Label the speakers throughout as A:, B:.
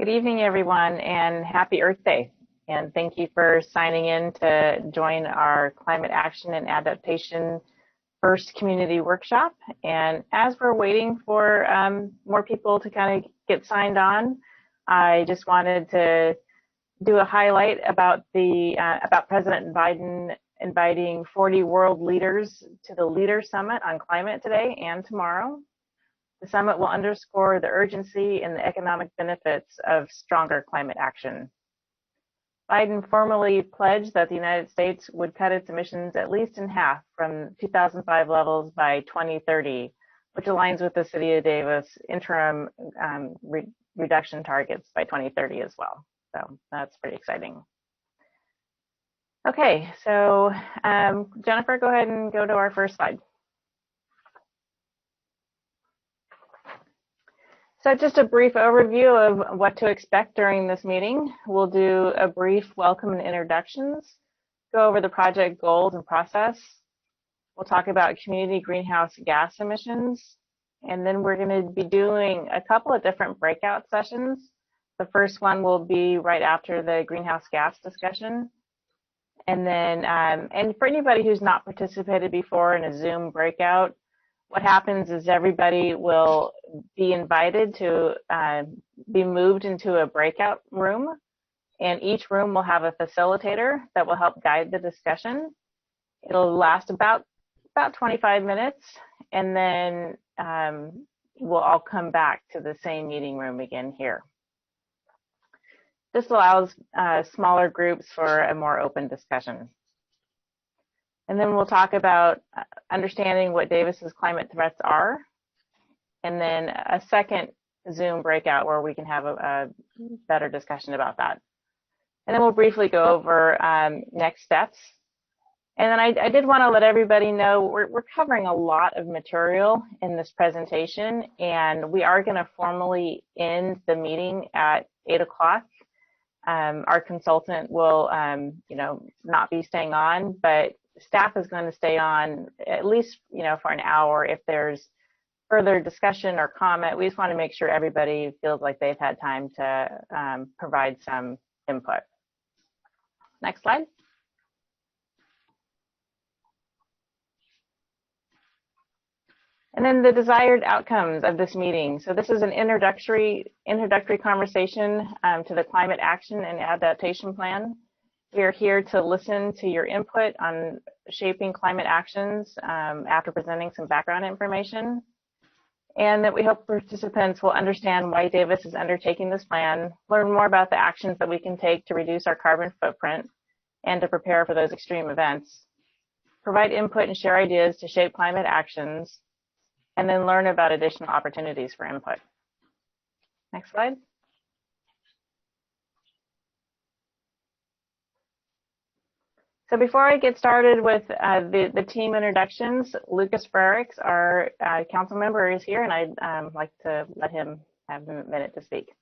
A: Good evening, everyone, and happy Earth Day. And thank you for signing in to join our Climate Action and Adaptation first community workshop. And as we're waiting for more people to kind of get signed on, I just wanted to do a highlight about President Biden inviting 40 world leaders to the Leader Summit on climate today and tomorrow. The summit will underscore the urgency and the economic benefits of stronger climate action. Biden formally pledged that the United States would cut its emissions at least in half from 2005 levels by 2030, which aligns with the City of Davis interim reduction targets by 2030 as well. So that's pretty exciting. Okay, so Jennifer, go ahead and go to our first slide. So just a brief overview of what to expect during this meeting. We'll do a brief welcome and introductions, go over the project goals and process. We'll talk about community greenhouse gas emissions, and then we're going to be doing a couple of different breakout sessions. The first one will be right after the greenhouse gas discussion. And then, and for anybody who's not participated before in a Zoom breakout, what happens is everybody will be invited to be moved into a breakout room, and each room will have a facilitator that will help guide the discussion. It'll last about 25 minutes, and then we'll all come back to the same meeting room again here. This allows smaller groups for a more open discussion. And then we'll talk about understanding what Davis's climate threats are, and then a second Zoom breakout where we can have a better discussion about that. And then we'll briefly go over next steps. And then I did want to let everybody know we're covering a lot of material in this presentation, and we are going to formally end the meeting at 8 o'clock. Our consultant will, not be staying on, but staff is going to stay on at least, for an hour if there's further discussion or comment. We just want to make sure everybody feels like they've had time to provide some input. Next slide. And then the desired outcomes of this meeting. So this is an introductory conversation to the Climate Action and Adaptation Plan. We are here to listen to your input on shaping climate actions after presenting some background information, and that we hope participants will understand why Davis is undertaking this plan, learn more about the actions that we can take to reduce our carbon footprint and to prepare for those extreme events, provide input and share ideas to shape climate actions, and then learn about additional opportunities for input. Next slide. So before I get started with the team introductions, Lucas Frericks, our council member, is here, and I'd like to let him have a minute to speak.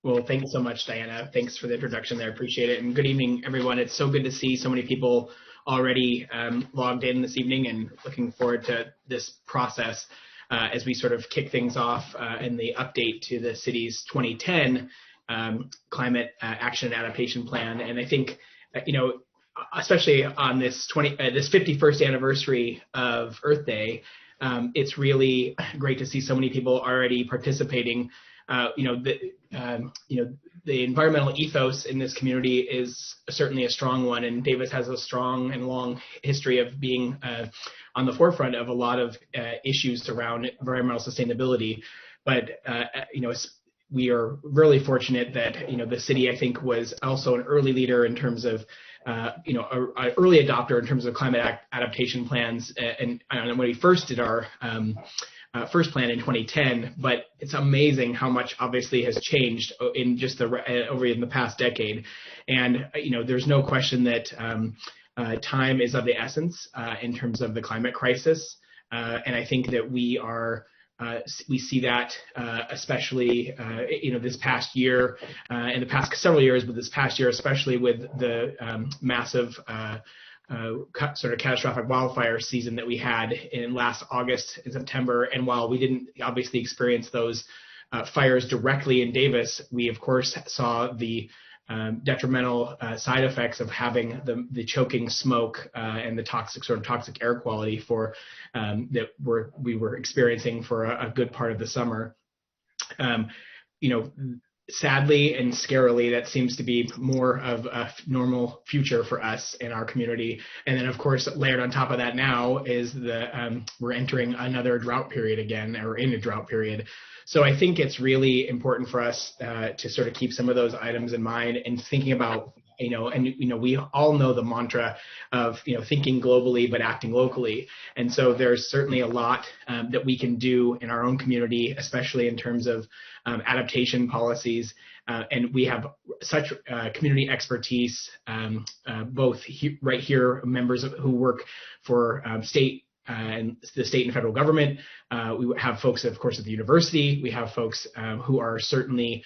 B: Well, thank you so much, Diana. Thanks for the introduction there. Appreciate it. And good evening, everyone. It's so good to see so many people already logged in this evening, and looking forward to this process as we sort of kick things off in the update to the city's 2010 Climate Action and Adaptation Plan. And I think, especially on this 51st anniversary of Earth Day, it's really great to see so many people already participating. The environmental ethos in this community is certainly a strong one, and Davis has a strong and long history of being on the forefront of a lot of issues around environmental sustainability. But we are really fortunate that the city, I think, was also an early leader in terms of an early adopter in terms of climate adaptation plans, and when we first did our first plan in 2010. But it's amazing how much obviously has changed in just over in the past decade. And there's no question that time is of the essence in terms of the climate crisis, and I think that we see that especially this past year, in the past several years, but this past year especially, with the massive sort of catastrophic wildfire season that we had in last August and September. And while we didn't obviously experience those fires directly in Davis, we of course saw the detrimental side effects of having the choking smoke and the toxic air quality that we were experiencing for a good part of the summer. Sadly and scarily, that seems to be more of a normal future for us in our community. And then, of course, layered on top of that now is we're entering another drought period again, or in a drought period. So I think it's really important for us to sort of keep some of those items in mind and thinking about, we all know the mantra of, thinking globally but acting locally. And so there's certainly a lot that we can do in our own community, especially in terms of adaptation policies. And we have such community expertise, both right here, members who work for state and the state and federal government. We have folks, of course, at the university. We have folks who are certainly,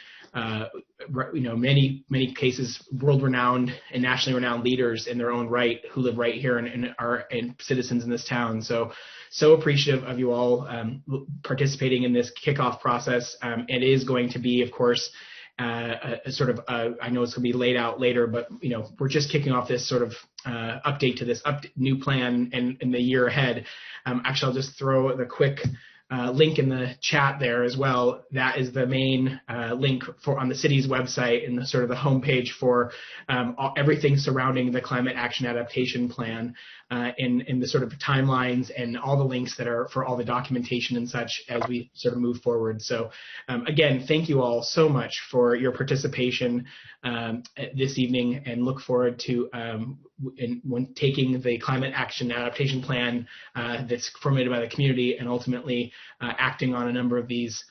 B: many cases, world-renowned and nationally renowned leaders in their own right who live right here and are citizens in this town. So appreciative of you all participating in this kickoff process. It is going to be, of course, I know it's going to be laid out later, but we're just kicking off this sort of update to this new plan in the year ahead. Actually, I'll just throw the quick link in the chat there as well. That is the main link on the city's website and the sort of the homepage for everything surrounding the Climate Action Adaptation Plan, in the sort of timelines and all the links that are for all the documentation and such as we sort of move forward. So again, thank you all so much for your participation this evening, and look forward to when taking the Climate Action Adaptation Plan that's formulated by the community and ultimately acting on a number of these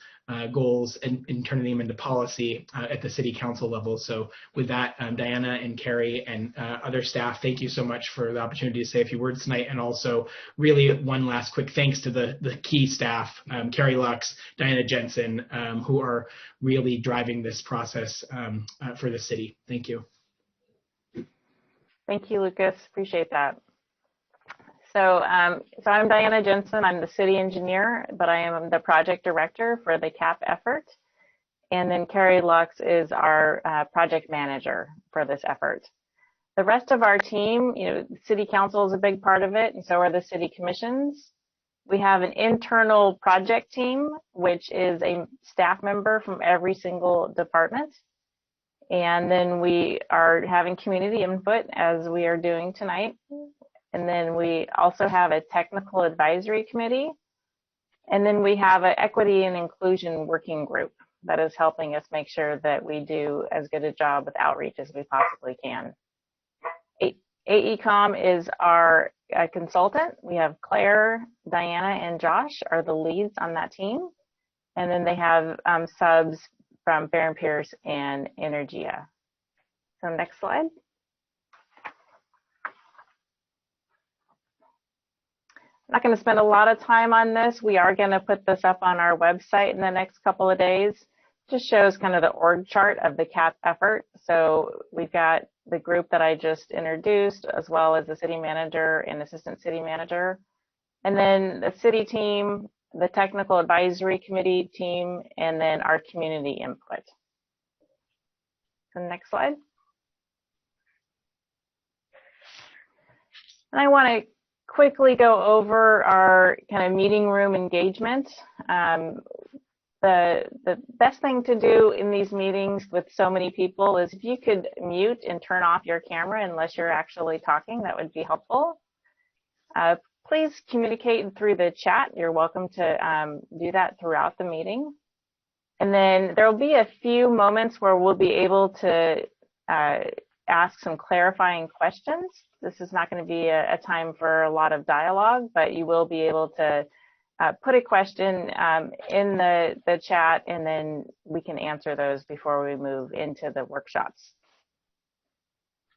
B: goals and turning them into policy at the city council level. So with that, Diana and Carrie and other staff, thank you so much for the opportunity to say a few words tonight. And also really one last quick thanks to the key staff, Carrie Lux, Diana Jensen, who are really driving this process for the city. Thank you.
A: Thank you, Lucas. Appreciate that. So I'm Diana Jensen. I'm the city engineer, but I am the project director for the CAP effort. And then Carrie Lux is our project manager for this effort. The rest of our team, city council is a big part of it, and so are the city commissions. We have an internal project team, which is a staff member from every single department. And then we are having community input, as we are doing tonight. And then we also have a technical advisory committee. And then we have an equity and inclusion working group that is helping us make sure that we do as good a job with outreach as we possibly can. AECOM is our consultant. We have Claire, Diana, and Josh are the leads on that team. And then they have subs from Baron Pierce and Energia. So next slide. I'm not going to spend a lot of time on this. We are going to put this up on our website in the next couple of days. Just shows kind of the org chart of the CAP effort. So we've got the group that I just introduced, as well as the city manager and assistant city manager. And then the city team, the technical advisory committee team, and then our community input. So next slide. And I want to quickly go over our kind of meeting room engagement. The best thing to do in these meetings with so many people is if you could mute and turn off your camera unless you're actually talking, that would be helpful. Please communicate through the chat. You're welcome to do that throughout the meeting. And then there will be a few moments where we'll be able to ask some clarifying questions. This is not going to be a time for a lot of dialogue, but you will be able to put a question in the chat, and then we can answer those before we move into the workshops.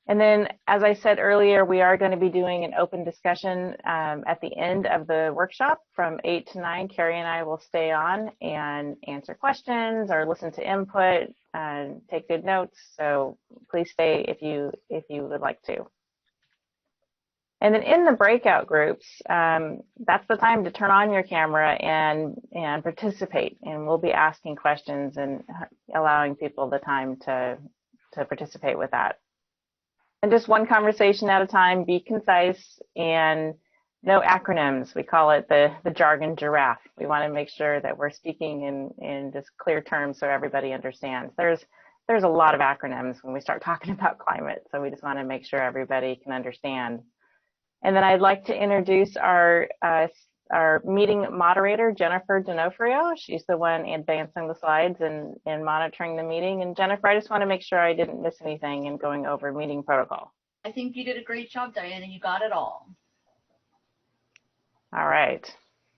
A: And then, as I said earlier, we are going to be doing an open discussion at the end of the workshop from 8 to 9. Carrie and I will stay on and answer questions or listen to input and take good notes. So please stay if you would like to. And then in the breakout groups, that's the time to turn on your camera and participate. And we'll be asking questions and allowing people the time to participate with that. And just one conversation at a time, be concise, and no acronyms. We call it the jargon giraffe. We want to make sure that we're speaking in just clear terms so everybody understands. There's a lot of acronyms when we start talking about climate, so we just want to make sure everybody can understand. And then I'd like to introduce our meeting moderator, Jennifer D'Onofrio. She's the one advancing the slides and monitoring the meeting. And Jennifer, I just want to make sure I didn't miss anything in going over meeting protocol.
C: I think you did a great job, Diana. You got it all.
A: All right.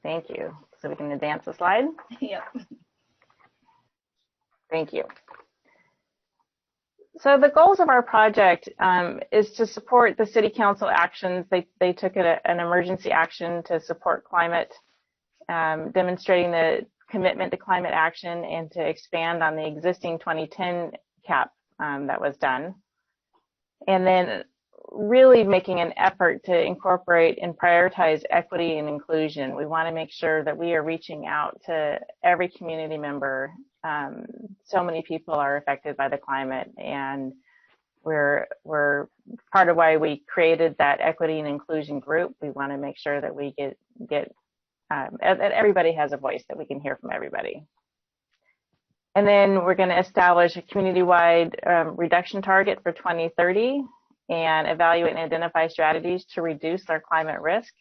A: Thank you. So we can advance the slide?
C: Yep.
A: Thank you. So the goals of our project is to support the City Council actions. They took an emergency action to support climate, demonstrating the commitment to climate action and to expand on the existing 2010 cap that was done. And then really making an effort to incorporate and prioritize equity and inclusion. We want to make sure that we are reaching out to every community member. So many people are affected by the climate, and we're part of why we created that equity and inclusion group. We want to make sure that we that everybody has a voice, that we can hear from everybody. And then we're going to establish a community-wide reduction target for 2030 and evaluate and identify strategies to reduce our climate risk.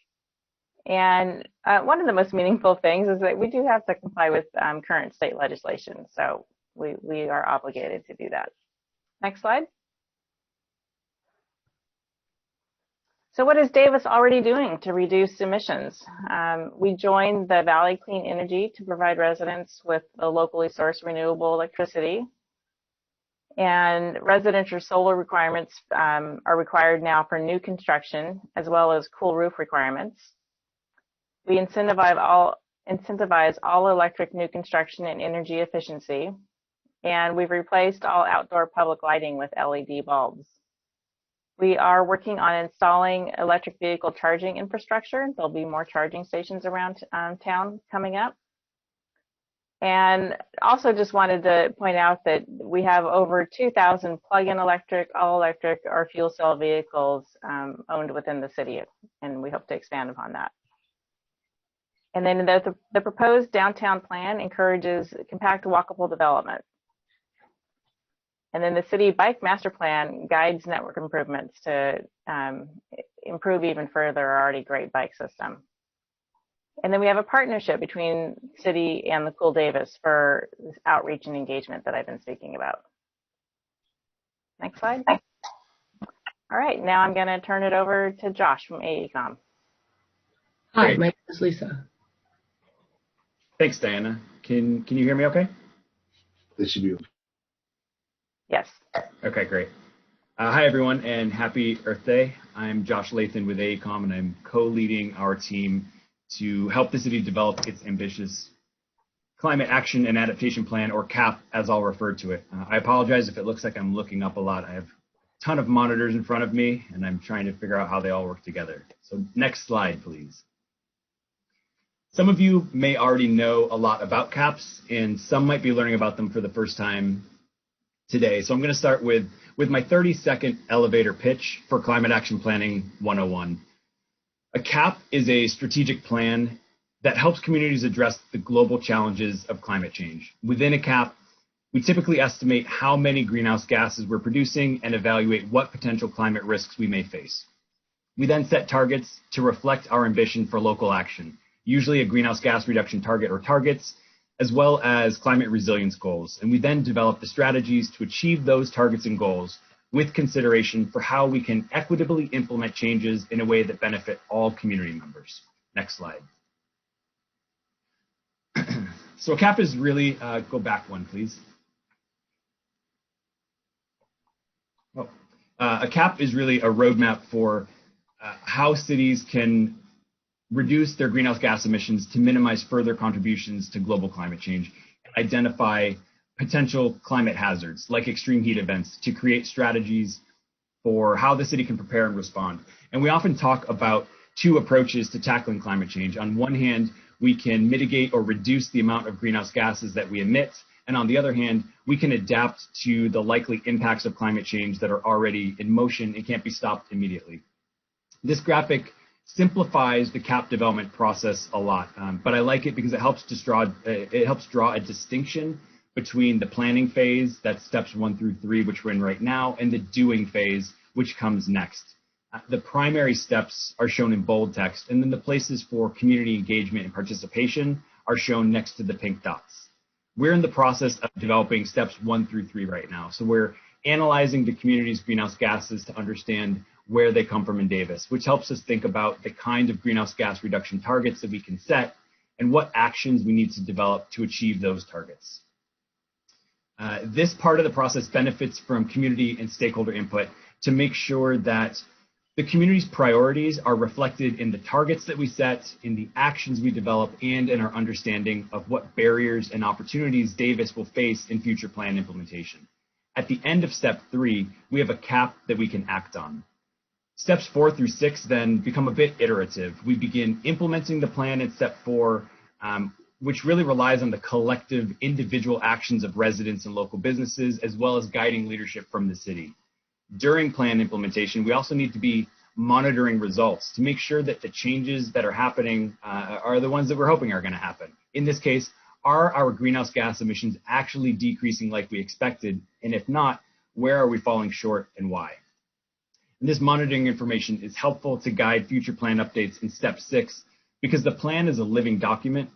A: And one of the most meaningful things is that we do have to comply with current state legislation. So we are obligated to do that. Next slide. So what is Davis already doing to reduce emissions? We joined the Valley Clean Energy to provide residents with a locally sourced renewable electricity. And residential solar requirements are required now for new construction, as well as cool roof requirements. We incentivize all electric new construction and energy efficiency, and we've replaced all outdoor public lighting with LED bulbs. We are working on installing electric vehicle charging infrastructure. There'll be more charging stations around town coming up. And also just wanted to point out that we have over 2,000 plug-in electric, all-electric, or fuel cell vehicles owned within the city, and we hope to expand upon that. And then the proposed downtown plan encourages compact walkable development. And then the city bike master plan guides network improvements to improve even further our already great bike system. And then we have a partnership between city and the Cool Davis for this outreach and engagement that I've been speaking about. Next slide. All right, now I'm going to turn it over to Josh from AECOM.
D: Hi, my name is Lisa.
E: Thanks, Diana. Can you hear me okay?
F: This should be.
A: Yes.
E: Okay, great. Hi, everyone, and happy Earth Day. I'm Josh Lathan with AECOM, and I'm co-leading our team to help the city develop its ambitious Climate Action and Adaptation Plan, or CAP, as I'll refer to it. I apologize if it looks like I'm looking up a lot. I have a ton of monitors in front of me, and I'm trying to figure out how they all work together. So next slide, please. Some of you may already know a lot about CAPs, and some might be learning about them for the first time today. So I'm going to start with my 30-second elevator pitch for Climate Action Planning 101. A CAP is a strategic plan that helps communities address the global challenges of climate change. Within a CAP, we typically estimate how many greenhouse gases we're producing and evaluate what potential climate risks we may face. We then set targets to reflect our ambition for local action, usually a greenhouse gas reduction target or targets, as well as climate resilience goals. And we then develop the strategies to achieve those targets and goals with consideration for how we can equitably implement changes in a way that benefit all community members. Next slide. So a CAP is really, go back one, please. A CAP is really a roadmap for how cities can reduce their greenhouse gas emissions to minimize further contributions to global climate change, and identify potential climate hazards like extreme heat events to create strategies for how the city can prepare and respond. And we often talk about two approaches to tackling climate change. On one hand, we can mitigate or reduce the amount of greenhouse gases that we emit. And on the other hand, we can adapt to the likely impacts of climate change that are already in motion and can't be stopped immediately. This graphic simplifies the CAP development process a lot, but I like it because it helps draw a distinction between the planning phase, that's steps 1 through 3, which we're in right now, and the doing phase, which comes next. The primary steps are shown in bold text, and then the places for community engagement and participation are shown next to the pink dots. We're in the process of developing steps 1 through 3 right now. So we're analyzing the community's greenhouse gases to understand where they come from in Davis, which helps us think about the kind of greenhouse gas reduction targets that we can set and what actions we need to develop to achieve those targets. This part of the process benefits from community and stakeholder input to make sure that the community's priorities are reflected in the targets that we set, in the actions we develop, and in our understanding of what barriers and opportunities Davis will face in future plan implementation. At the end of step 3, we have a CAP that we can act on. Steps 4 through 6 then become a bit iterative. We begin implementing the plan in step 4, which really relies on the collective individual actions of residents and local businesses, as well as guiding leadership from the city. During plan implementation, we also need to be monitoring results to make sure that the changes that are happening are the ones that we're hoping are going to happen. In this case, are our greenhouse gas emissions actually decreasing like we expected? And if not, where are we falling short and why? And this monitoring information is helpful to guide future plan updates in step 6 because the plan is a living document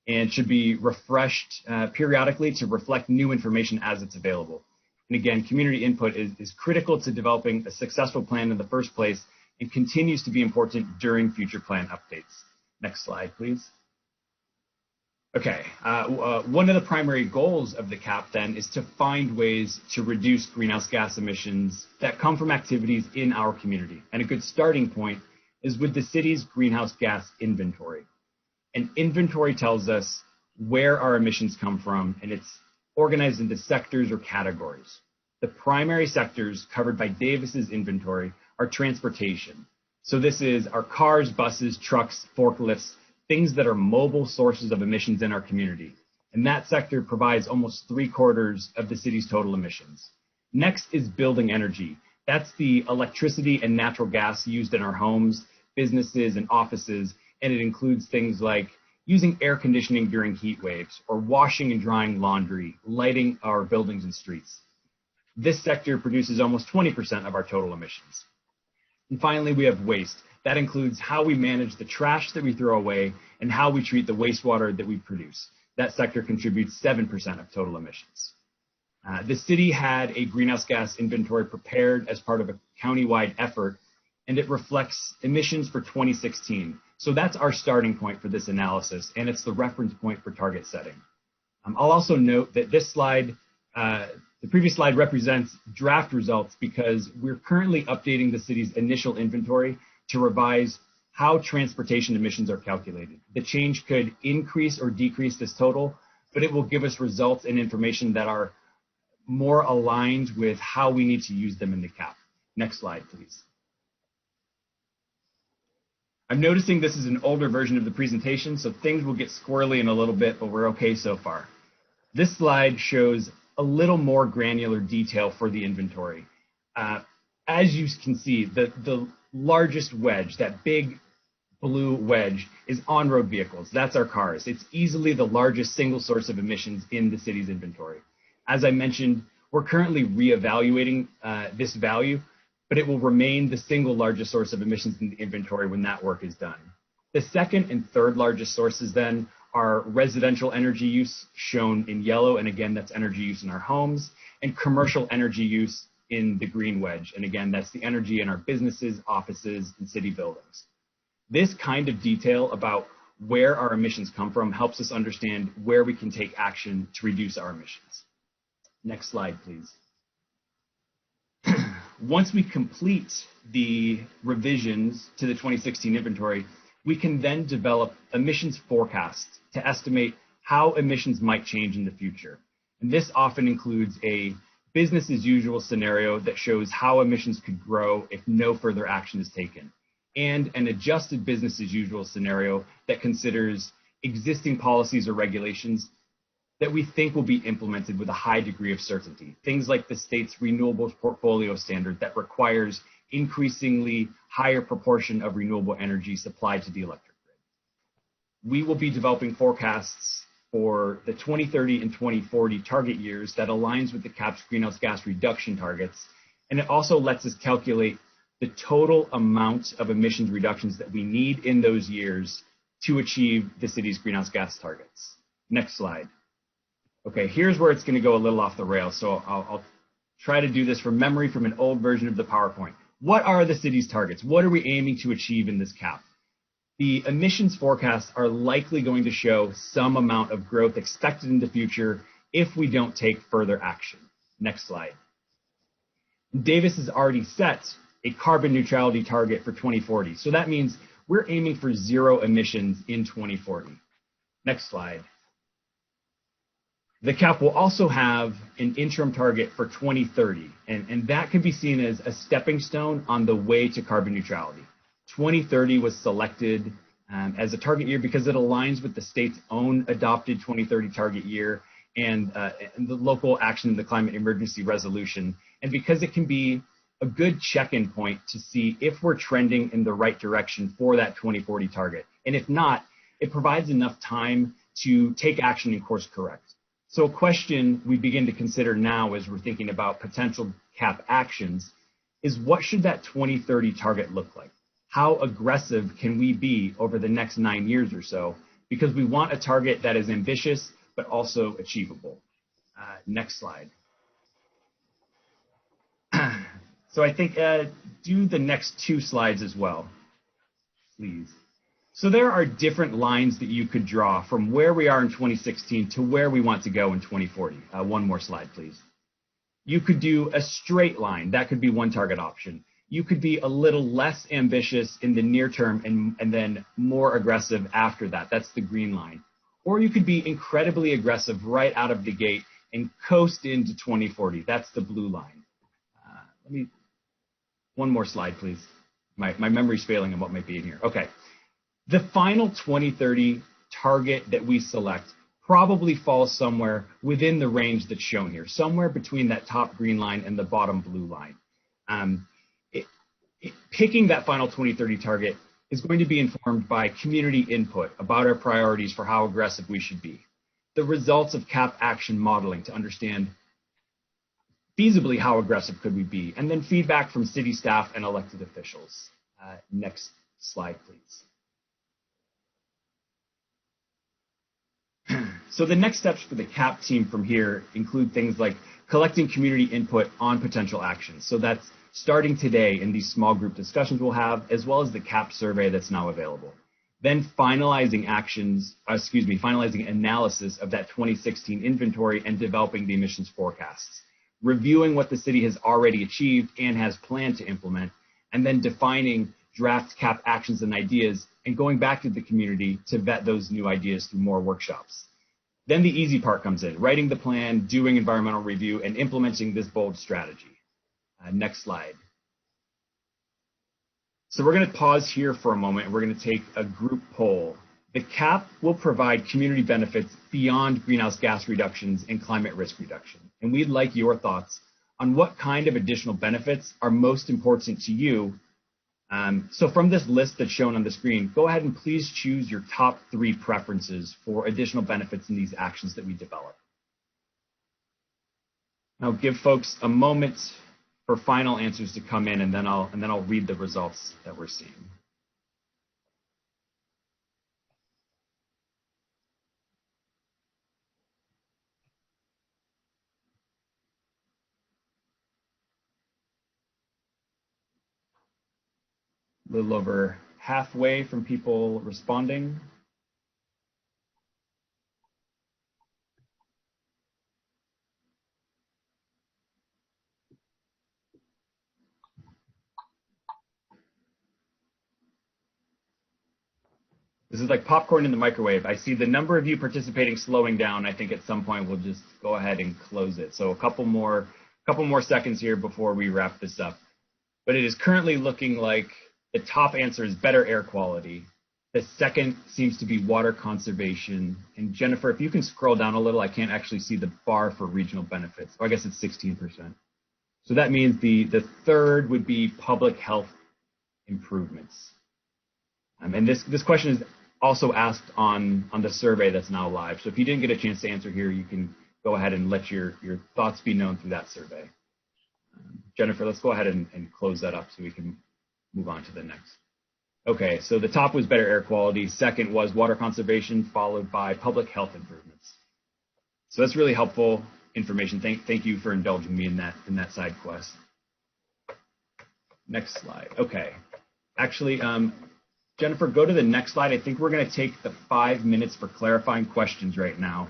E: and should be refreshed periodically to reflect new information as it's available. And again, community input is critical to developing a successful plan in the first place and continues to be important during future plan updates. Next slide, please. Okay, one of the primary goals of the CAP then is to find ways to reduce greenhouse gas emissions that come from activities in our community. And a good starting point is with the city's greenhouse gas inventory. An inventory tells us where our emissions come from, and it's organized into sectors or categories. The primary sectors covered by Davis's inventory are transportation. So this is our cars, buses, trucks, forklifts, things that are mobile sources of emissions in our community. And that sector provides almost 3/4 of the city's total emissions. Next is building energy. That's the electricity and natural gas used in our homes, businesses, and offices. And it includes things like using air conditioning during heat waves, or washing and drying laundry, lighting our buildings and streets. This sector produces almost 20% of our total emissions. And finally, we have waste. That includes how we manage the trash that we throw away and how we treat the wastewater that we produce. That sector contributes 7% of total emissions. The city had a greenhouse gas inventory prepared as part of a countywide effort, and it reflects emissions for 2016. So that's our starting point for this analysis, and it's the reference point for target setting. I'll also note that this slide, the previous slide represents draft results because we're currently updating the city's initial inventory to revise how transportation emissions are calculated. The change could increase or decrease this total, but it will give us results and information that are more aligned with how we need to use them in the CAP. Next slide, please. I'm noticing this is an older version of the presentation, so things will get squirrely in a little bit, but we're okay so far. This slide shows a little more granular detail for the inventory. As you can see, the largest wedge, that big blue wedge, is on-road vehicles. That's our cars. It's easily the largest single source of emissions in the city's inventory. As I mentioned, we're currently reevaluating this value, but it will remain the single largest source of emissions in the inventory when that work is done. The second and third largest sources then are residential energy use, shown in yellow, and again, that's energy use in our homes, and commercial energy use in the green wedge. And again, that's the energy in our businesses, offices, and city buildings. This kind of detail about where our emissions come from helps us understand where we can take action to reduce our emissions. Next slide, please. Once we complete the revisions to the 2016 inventory, we can then develop emissions forecasts to estimate how emissions might change in the future. And this often includes a business as usual scenario that shows how emissions could grow if no further action is taken. and an adjusted business as usual scenario that considers existing policies or regulations that we think will be implemented with a high degree of certainty. Things like the state's renewables portfolio standard that requires increasingly higher proportion of renewable energy supplied to the electric grid. We will be developing forecasts for the 2030 and 2040 target years that aligns with the CAP's greenhouse gas reduction targets. And it also lets us calculate the total amount of emissions reductions that we need in those years to achieve the city's greenhouse gas targets. Next slide. Okay, here's where it's going to go a little off the rails. So I'll try to do this from memory from an old version of the PowerPoint. What are the city's targets? What are we aiming to achieve in this CAP? The emissions forecasts are likely going to show some amount of growth expected in the future if we don't take further action. Next slide. Davis has already set a carbon neutrality target for 2040. So that means we're aiming for 0 emissions in 2040. Next slide. The CAP will also have an interim target for 2030, and that can be seen as a stepping stone on the way to carbon neutrality. 2030 was selected as a target year because it aligns with the state's own adopted 2030 target year and the local action in the climate emergency resolution, and because it can be a good check-in point to see if we're trending in the right direction for that 2040 target. And if not, it provides enough time to take action and course correct. So a question we begin to consider now as we're thinking about potential CAP actions is, what should that 2030 target look like? How aggressive can we be over the next 9 years or so? Because we want a target that is ambitious, but also achievable. Next slide. So I think do the next 2 slides as well, please. So there are different lines that you could draw from where we are in 2016 to where we want to go in 2040. One more slide, please. You could do a straight line. That could be one target option. You could be a little less ambitious in the near term and then more aggressive after that. That's the green line. Or you could be incredibly aggressive right out of the gate and coast into 2040. That's the blue line. One more slide, please. My memory's failing on what might be in here. Okay. The final 2030 target that we select probably falls somewhere within the range that's shown here, somewhere between that top green line and the bottom blue line. Picking that final 2030 target is going to be informed by community input about our priorities for how aggressive we should be, the results of CAP action modeling to understand feasibly how aggressive could we be, and then feedback from city staff and elected officials. Next slide, please. So the next steps for the CAP team from here include things like collecting community input on potential actions. So that's starting today in these small group discussions we'll have, as well as the CAP survey that's now available. Then finalizing analysis of that 2016 inventory and developing the emissions forecasts, reviewing what the city has already achieved and has planned to implement, and then defining draft CAP actions and ideas and going back to the community to vet those new ideas through more workshops. Then the easy part comes in, writing the plan, doing environmental review, and implementing this bold strategy. Next slide. So we're going to pause here for a moment, and we're going to take a group poll. The CAP will provide community benefits beyond greenhouse gas reductions and climate risk reduction. And we'd like your thoughts on what kind of additional benefits are most important to you. So from this list that's shown on the screen, go ahead and please choose your top 3 preferences for additional benefits in these actions that we develop. Now give folks a moment for final answers to come in, and then I'll read the results that we're seeing. A little over halfway from people responding. This is like popcorn in the microwave. I see the number of you participating slowing down. I think at some point we'll just go ahead and close it. So a couple more seconds here before we wrap this up. But it is currently looking like the top answer is better air quality. The second seems to be water conservation. And Jennifer, if you can scroll down a little, I can't actually see the bar for regional benefits. Oh, I guess it's 16%. So that means the third would be public health improvements. And this question is also asked on the survey that's now live. So if you didn't get a chance to answer here, you can go ahead and let your thoughts be known through that survey. Jennifer, let's go ahead and close that up so we can move on to the next. Okay, so the top was better air quality. Second was water conservation, followed by public health improvements. So that's really helpful information. Thank you for indulging me in that side quest. Next slide. Okay. Actually, Jennifer, go to the next slide. I think we're going to take the 5 minutes for clarifying questions right now.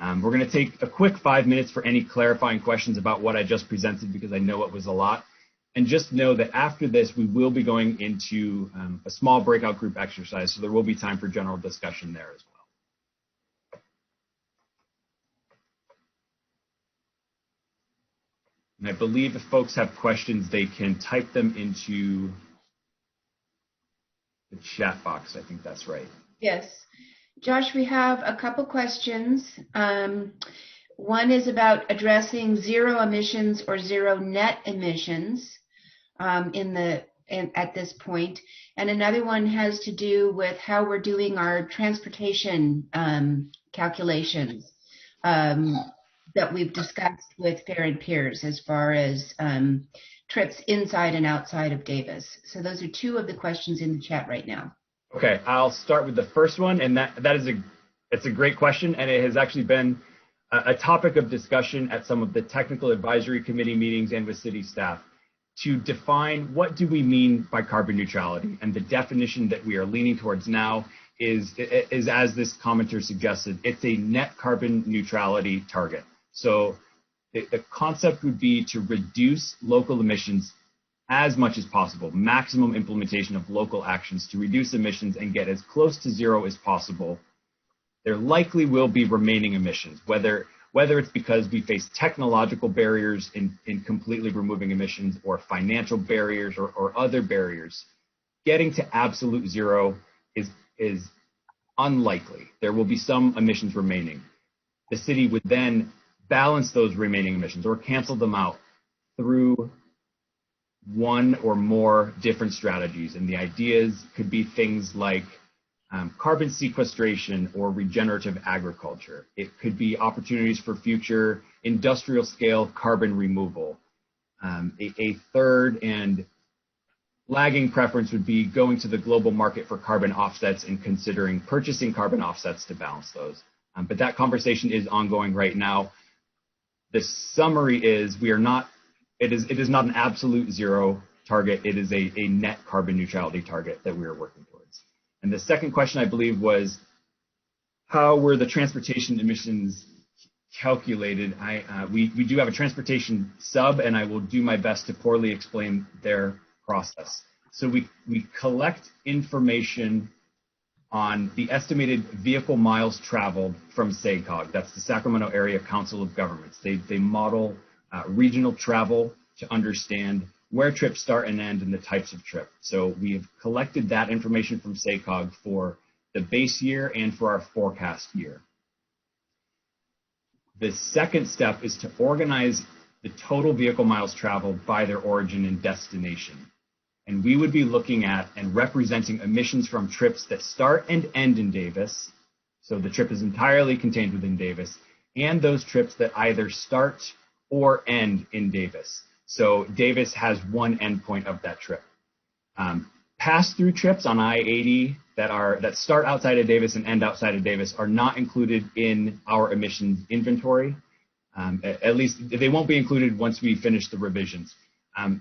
E: We're going to take a quick 5 minutes for any clarifying questions about what I just presented, because I know it was a lot. And just know that after this, we will be going into a small breakout group exercise, so there will be time for general discussion there as well. And I believe if folks have questions, they can type them into the chat box. I think that's right.
D: Yes. Josh, we have a couple questions. One is about addressing zero emissions or zero net emissions at this point. And another one has to do with how we're doing our transportation calculations that we've discussed with Fair and Peers as far as trips inside and outside of Davis. So those are two of the questions in the chat right now.
E: Okay, I'll start with the first one, and it's a great question, and it has actually been a topic of discussion at some of the technical advisory committee meetings and with city staff to define what do we mean by carbon neutrality. And the definition that we are leaning towards now is as this commenter suggested, it's a net carbon neutrality target. So the concept would be to reduce local emissions as much as possible, maximum implementation of local actions to reduce emissions and get as close to zero as possible. There likely will be remaining emissions, whether it's because we face technological barriers in completely removing emissions or financial barriers or other barriers. Getting to absolute zero is unlikely. There will be some emissions remaining. The city would then balance those remaining emissions or cancel them out through one or more different strategies. And the ideas could be things like carbon sequestration or regenerative agriculture. It could be opportunities for future industrial scale carbon removal. A third and lagging preference would be going to the global market for carbon offsets and considering purchasing carbon offsets to balance those. But that conversation is ongoing right now. The summary is it is not an absolute zero target. It is a net carbon neutrality target that we are working towards. And the second question, I believe, was how were the transportation emissions calculated? We do have a transportation sub, and I will do my best to poorly explain their process. So we collect information on the estimated vehicle miles traveled from SACOG. That's the Sacramento Area Council of Governments. They model regional travel to understand where trips start and end and the types of trip. So we have collected that information from SACOG for the base year and for our forecast year. The second step is to organize the total vehicle miles traveled by their origin and destination. And we would be looking at and representing emissions from trips that start and end in Davis. So the trip is entirely contained within Davis, and those trips that either start or end in Davis. So Davis has one endpoint of that trip. Pass-through trips on I-80 that start outside of Davis and end outside of Davis are not included in our emissions inventory. At least they won't be included once we finish the revisions.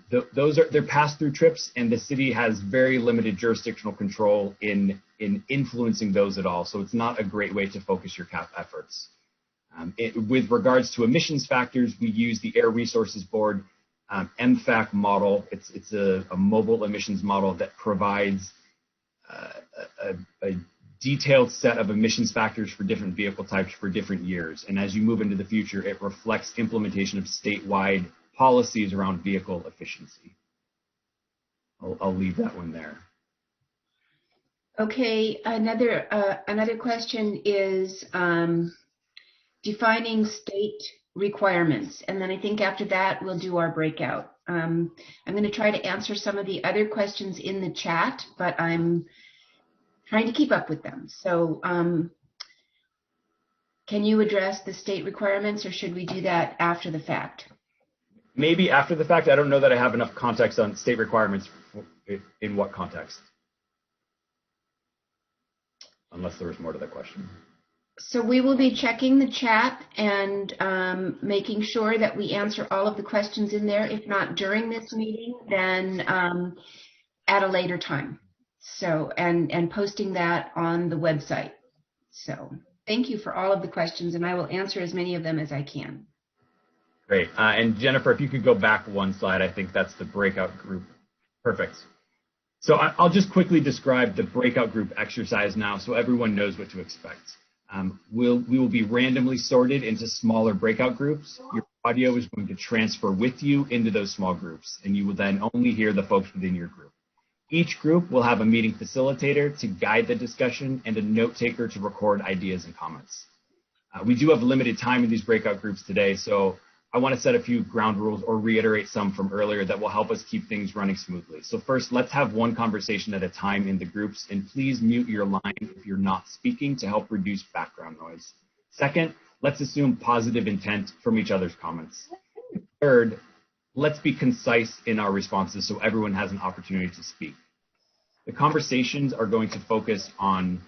E: They're pass-through trips, and the city has very limited jurisdictional control in influencing those at all. So it's not a great way to focus your CAP efforts. With regards to emissions factors, we use the Air Resources Board MFAC model. It's a mobile emissions model that provides a detailed set of emissions factors for different vehicle types for different years. And as you move into the future, it reflects implementation of statewide policies around vehicle efficiency. I'll leave that one there.
D: Okay, another question is defining state requirements, and then I think after that we'll do our breakout. I'm going to try to answer some of the other questions in the chat, but I'm trying to keep up with them. So can you address the state requirements, or should we do that after the fact?
E: Maybe after the fact. I don't know that I have enough context on state requirements. In what context? Unless there was more to the question.
D: So we will be checking the chat and making sure that we answer all of the questions in there. If not during this meeting, then at a later time. So, and posting that on the website. So thank you for all of the questions, and I will answer as many of them as I can.
E: Great. And Jennifer, if you could go back one slide, I think that's the breakout group. Perfect. So I'll just quickly describe the breakout group exercise now so everyone knows what to expect. We will be randomly sorted into smaller breakout groups. Your audio is going to transfer with you into those small groups, and you will then only hear the folks within your group. Each group will have a meeting facilitator to guide the discussion and a note taker to record ideas and comments. We do have limited time in these breakout groups today, so I want to set a few ground rules or reiterate some from earlier that will help us keep things running smoothly. So first, let's have one conversation at a time in the groups, and please mute your line if you're not speaking to help reduce background noise. Second, let's assume positive intent from each other's comments. Third, let's be concise in our responses so everyone has an opportunity to speak. The conversations are going to focus on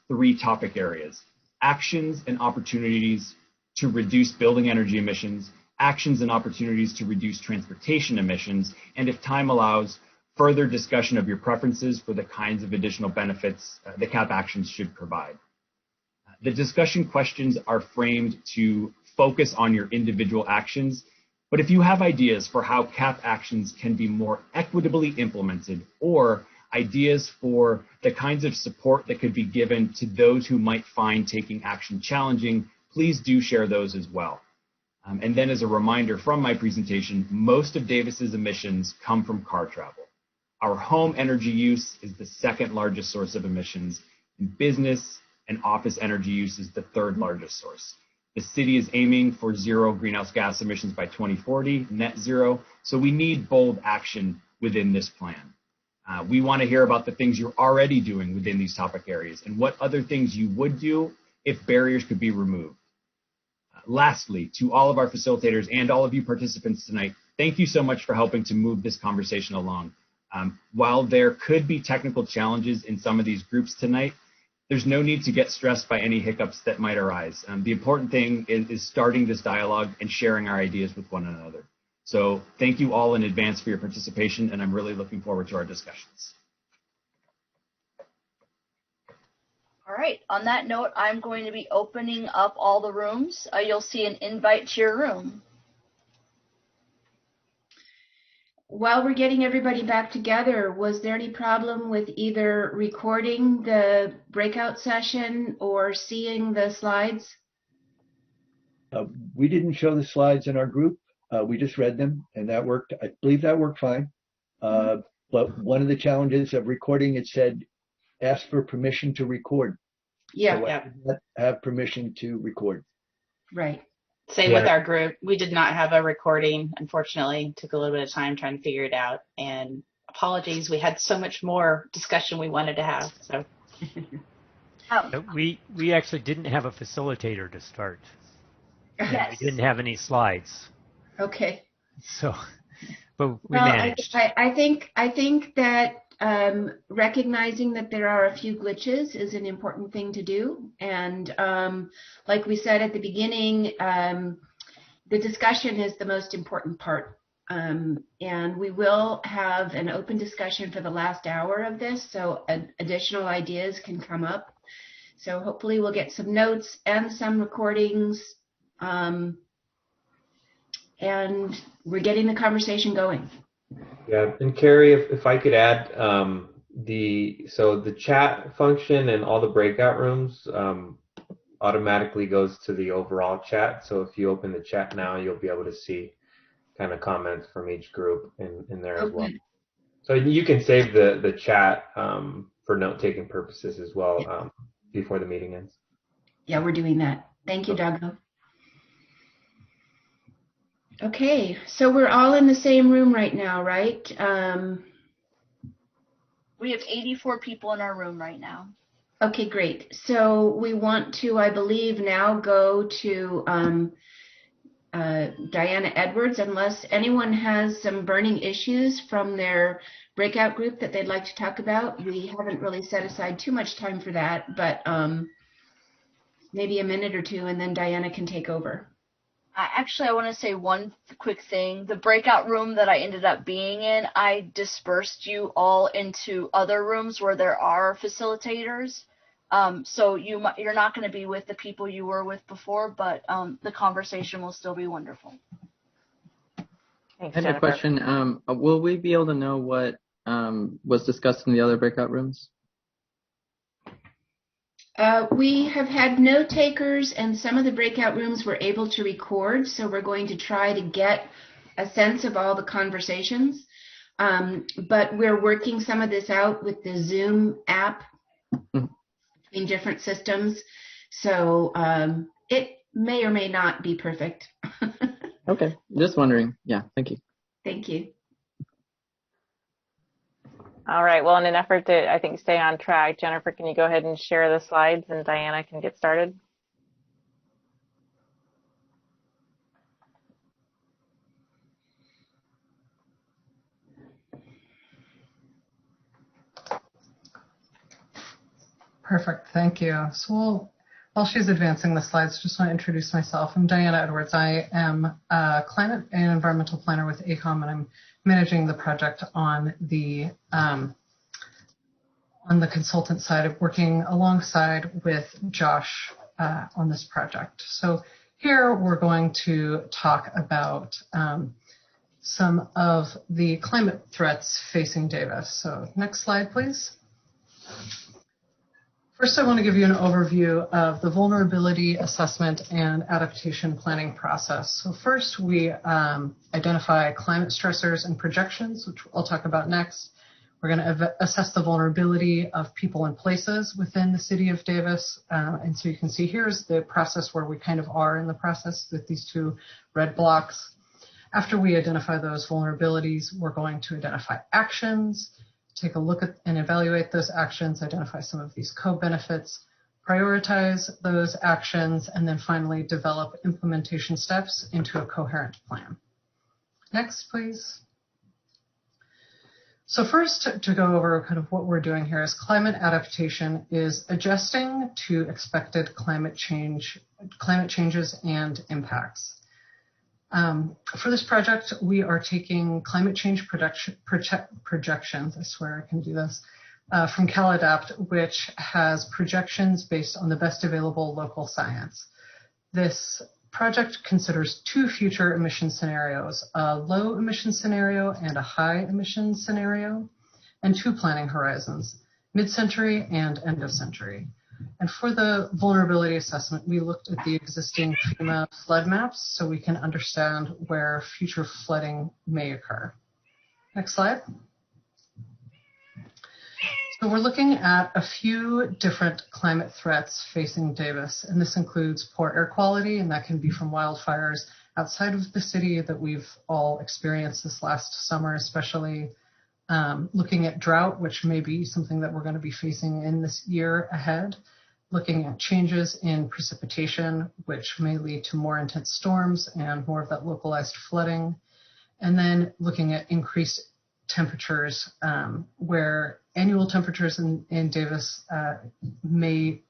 E: 3 topic areas: actions and opportunities to reduce building energy emissions, actions and opportunities to reduce transportation emissions, and if time allows, further discussion of your preferences for the kinds of additional benefits the CAP actions should provide. The discussion questions are framed to focus on your individual actions, but if you have ideas for how CAP actions can be more equitably implemented, or ideas for the kinds of support that could be given to those who might find taking action challenging, please do share those as well. And then as a reminder from my presentation, most of Davis's emissions come from car travel. Our home energy use is the 2nd largest source of emissions, and business and office energy use is the 3rd largest source. The city is aiming for 0 greenhouse gas emissions by 2040, net zero, so we need bold action within this plan. We want to hear about the things you're already doing within these topic areas and what other things you would do if barriers could be removed. Lastly, to all of our facilitators and all of you participants tonight, thank you so much for helping to move this conversation along. While there could be technical challenges in some of these groups tonight, there's no need to get stressed by any hiccups that might arise. The important thing is starting this dialogue and sharing our ideas with one another. So thank you all in advance for your participation, and I'm really looking forward to our discussions.
C: All right, on that note, I'm going to be opening up all the rooms. You'll see an invite to your room.
D: While we're getting everybody back together, was there any problem with either recording the breakout session or seeing the slides?
G: We didn't show the slides in our group. We just read them, and that worked. I believe that worked fine. But one of the challenges of recording, it said, ask for permission to record.
D: Yeah,
G: So I did not have permission to record.
D: right.
H: Same with our group. We did not have a recording, unfortunately. Took a little bit of time trying to figure it out. And apologies, we had so much more discussion we wanted to have. So
I: we actually didn't have a facilitator to start.
C: Yes.
I: We didn't have any slides.
D: Okay.
I: So, but we managed.
D: I think that recognizing that there are a few glitches is an important thing to do. And like we said at the beginning, the discussion is the most important part. And we will have an open discussion for the last hour of this, so additional ideas can come up. So hopefully we'll get some notes and some recordings. And we're getting the conversation going.
J: Yeah, and Carrie, if I could add, the chat function and all the breakout rooms automatically goes to the overall chat. So if you open the chat now, you'll be able to see kind of comments from each group in there as well. So you can save the chat for note-taking purposes as well before the meeting ends.
D: Yeah, we're doing that. Thank you, Dago. Okay, so we're all in the same room right now, right?
C: We have 84 people in our room right now.
D: Okay, great. So we want to, I believe, now go to Diana Edwards, unless anyone has some burning issues from their breakout group that they'd like to talk about. We haven't really set aside too much time for that, but maybe a minute or two, and then Diana can take over.
C: Actually, I want to say one quick thing. The breakout room that I ended up being in, I dispersed you all into other rooms where there are facilitators. So you're not going to be with the people you were with before, but the conversation will still be wonderful.
A: Thanks,
K: I had a question. Will we be able to know what was discussed in the other breakout rooms?
D: We have had note takers, and some of the breakout rooms were able to record, so we're going to try to get a sense of all the conversations. But we're working some of this out with the Zoom app between different systems, so it may or may not be perfect.
K: Okay, just wondering. Yeah, thank you.
D: Thank you.
A: All right. Well, in an effort to, I think, stay on track, Jennifer, can you go ahead and share the slides and Diana can get started?
L: Perfect. Thank you. So while she's advancing the slides, just want to introduce myself. I'm Diana Edwards. I am a climate and environmental planner with AECOM, and I'm managing the project on the consultant side of working alongside with Josh on this project. So here we're going to talk about some of the climate threats facing Davis. So next slide, please. First, I want to give you an overview of the vulnerability assessment and adaptation planning process. So first, we identify climate stressors and projections, which I'll talk about next. We're going to assess the vulnerability of people and places within the city of Davis. And so you can see here's the process where we kind of are in the process with these two red blocks. After we identify those vulnerabilities, we're going to identify actions, take a look at and evaluate those actions, identify some of these co-benefits, prioritize those actions, and then finally develop implementation steps into a coherent plan. Next, please. So first, to go over kind of what we're doing here is climate adaptation is adjusting to expected climate changes and impacts. For this project, we are taking climate change projections, I swear I can do this, from CalAdapt, which has projections based on the best available local science. This project considers two future emission scenarios, a low emission scenario and a high emission scenario, and two planning horizons, mid-century and end of century. And for the vulnerability assessment, we looked at the existing FEMA flood maps so we can understand where future flooding may occur. Next slide. So we're looking at a few different climate threats facing Davis, and this includes poor air quality, and that can be from wildfires outside of the city that we've all experienced this last summer, especially looking at drought, which may be something that we're going to be facing in this year ahead, looking at changes in precipitation, which may lead to more intense storms and more of that localized flooding, and then looking at increased temperatures, where annual temperatures in Davis may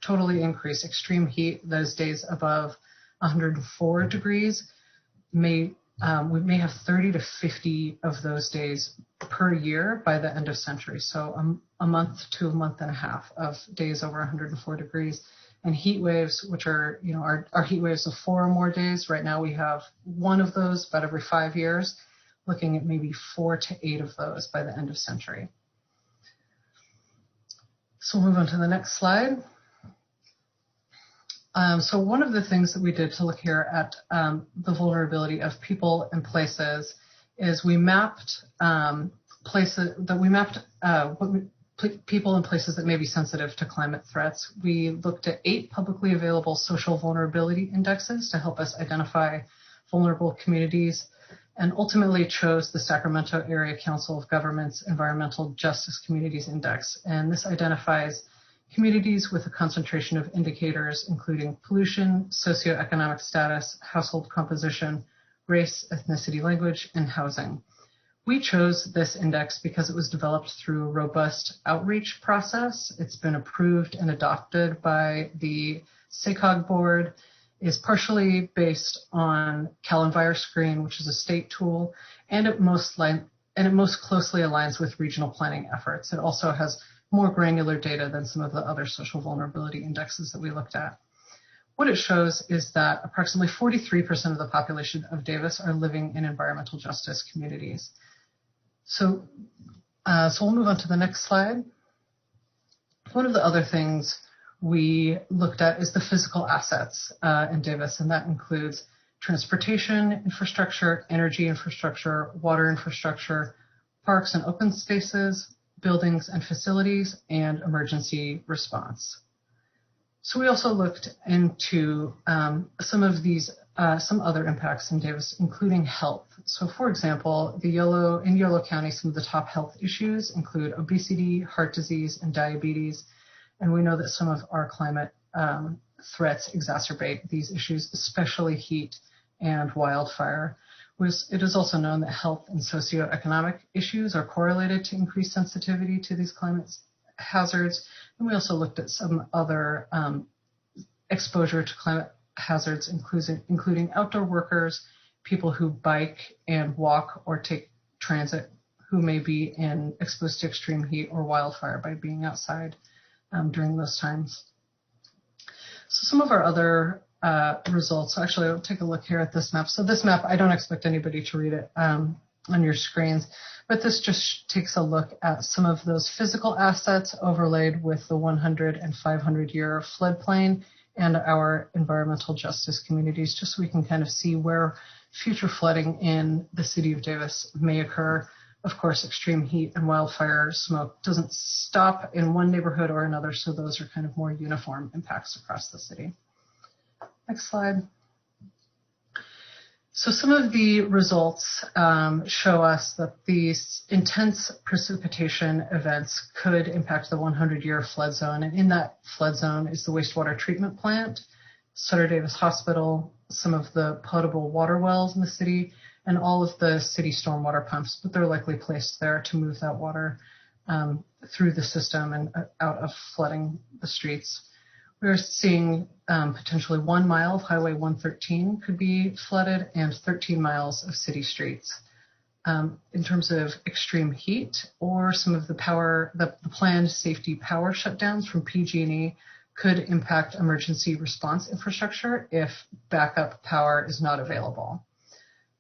L: totally increase. Extreme heat, those days above 104 degrees, we may have 30 to 50 of those days per year by the end of century. So a month to a month and a half of days over 104 degrees. And heat waves, which are, our heat waves of 4 or more days. Right now we have one of those about every 5 years, looking at maybe 4 to 8 of those by the end of century. So we'll move on to the next slide. So one of the things that we did to look here at the vulnerability of people and places is we mapped places that we mapped people and places that may be sensitive to climate threats. We looked at 8 publicly available social vulnerability indexes to help us identify vulnerable communities, and ultimately chose the Sacramento Area Council of Governments Environmental Justice Communities Index. And this identifies communities with a concentration of indicators including pollution, socioeconomic status, household composition, race, ethnicity, language, and housing. We chose this index because it was developed through a robust outreach process. It's been approved and adopted by the SACOG board, is partially based on CalEnviroScreen, which is a state tool, and it most closely aligns with regional planning efforts. It also has more granular data than some of the other social vulnerability indexes that we looked at. What it shows is that approximately 43% of the population of Davis are living in environmental justice communities. So we'll move on to the next slide. One of the other things we looked at is the physical assets in Davis, and that includes transportation infrastructure, energy infrastructure, water infrastructure, parks and open spaces, buildings and facilities, and emergency response. So we also looked into some other impacts in Davis, including health. So for example, in Yolo County, some of the top health issues include obesity, heart disease, and diabetes. And we know that some of our climate threats exacerbate these issues, especially heat and wildfire. It is also known that health and socioeconomic issues are correlated to increased sensitivity to these climate hazards. And we also looked at some other exposure to climate hazards, including outdoor workers, people who bike and walk or take transit, who may be exposed to extreme heat or wildfire by being outside during those times. So some of our other results, actually I'll take a look here at this map. So this map, I don't expect anybody to read it on your screens, but this just takes a look at some of those physical assets overlaid with the 100 and 500 year floodplain and our environmental justice communities, just so we can kind of see where future flooding in the city of Davis may occur. Of course, extreme heat and wildfire smoke doesn't stop in one neighborhood or another, so those are kind of more uniform impacts across the city. Next slide. So some of the results show us that these intense precipitation events could impact the 100-year flood zone. And in that flood zone is the wastewater treatment plant, Sutter Davis Hospital, some of the potable water wells in the city, and all of the city stormwater pumps, but they're likely placed there to move that water through the system and out of flooding the streets. We're seeing potentially 1 mile of Highway 113 could be flooded and 13 miles of city streets. In terms of extreme heat or some of the planned safety power shutdowns from PG&E could impact emergency response infrastructure if backup power is not available.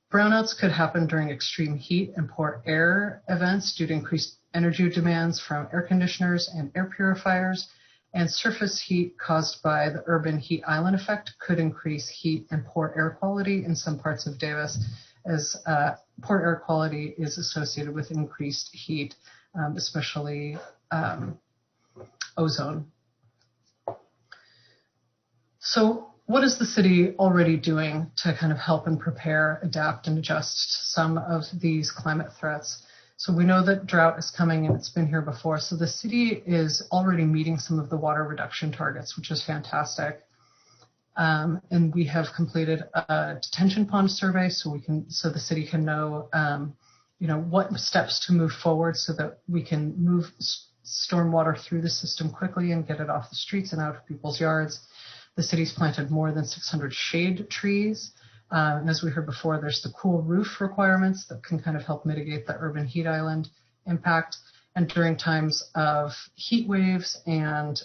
L: Brownouts could happen during extreme heat and poor air events due to increased energy demands from air conditioners and air purifiers, and surface heat caused by the urban heat island effect could increase heat and poor air quality in some parts of Davis, as poor air quality is associated with increased heat, especially ozone. So what is the city already doing to kind of help and prepare, adapt, and adjust to some of these climate threats? So we know that drought is coming and it's been here before. So the city is already meeting some of the water reduction targets, which is fantastic. And we have completed a detention pond survey so the city can know, what steps to move forward so that we can move stormwater through the system quickly and get it off the streets and out of people's yards. The city's planted more than 600 shade trees. And as we heard before, there's the cool roof requirements that can kind of help mitigate the urban heat island impact. And during times of heat waves and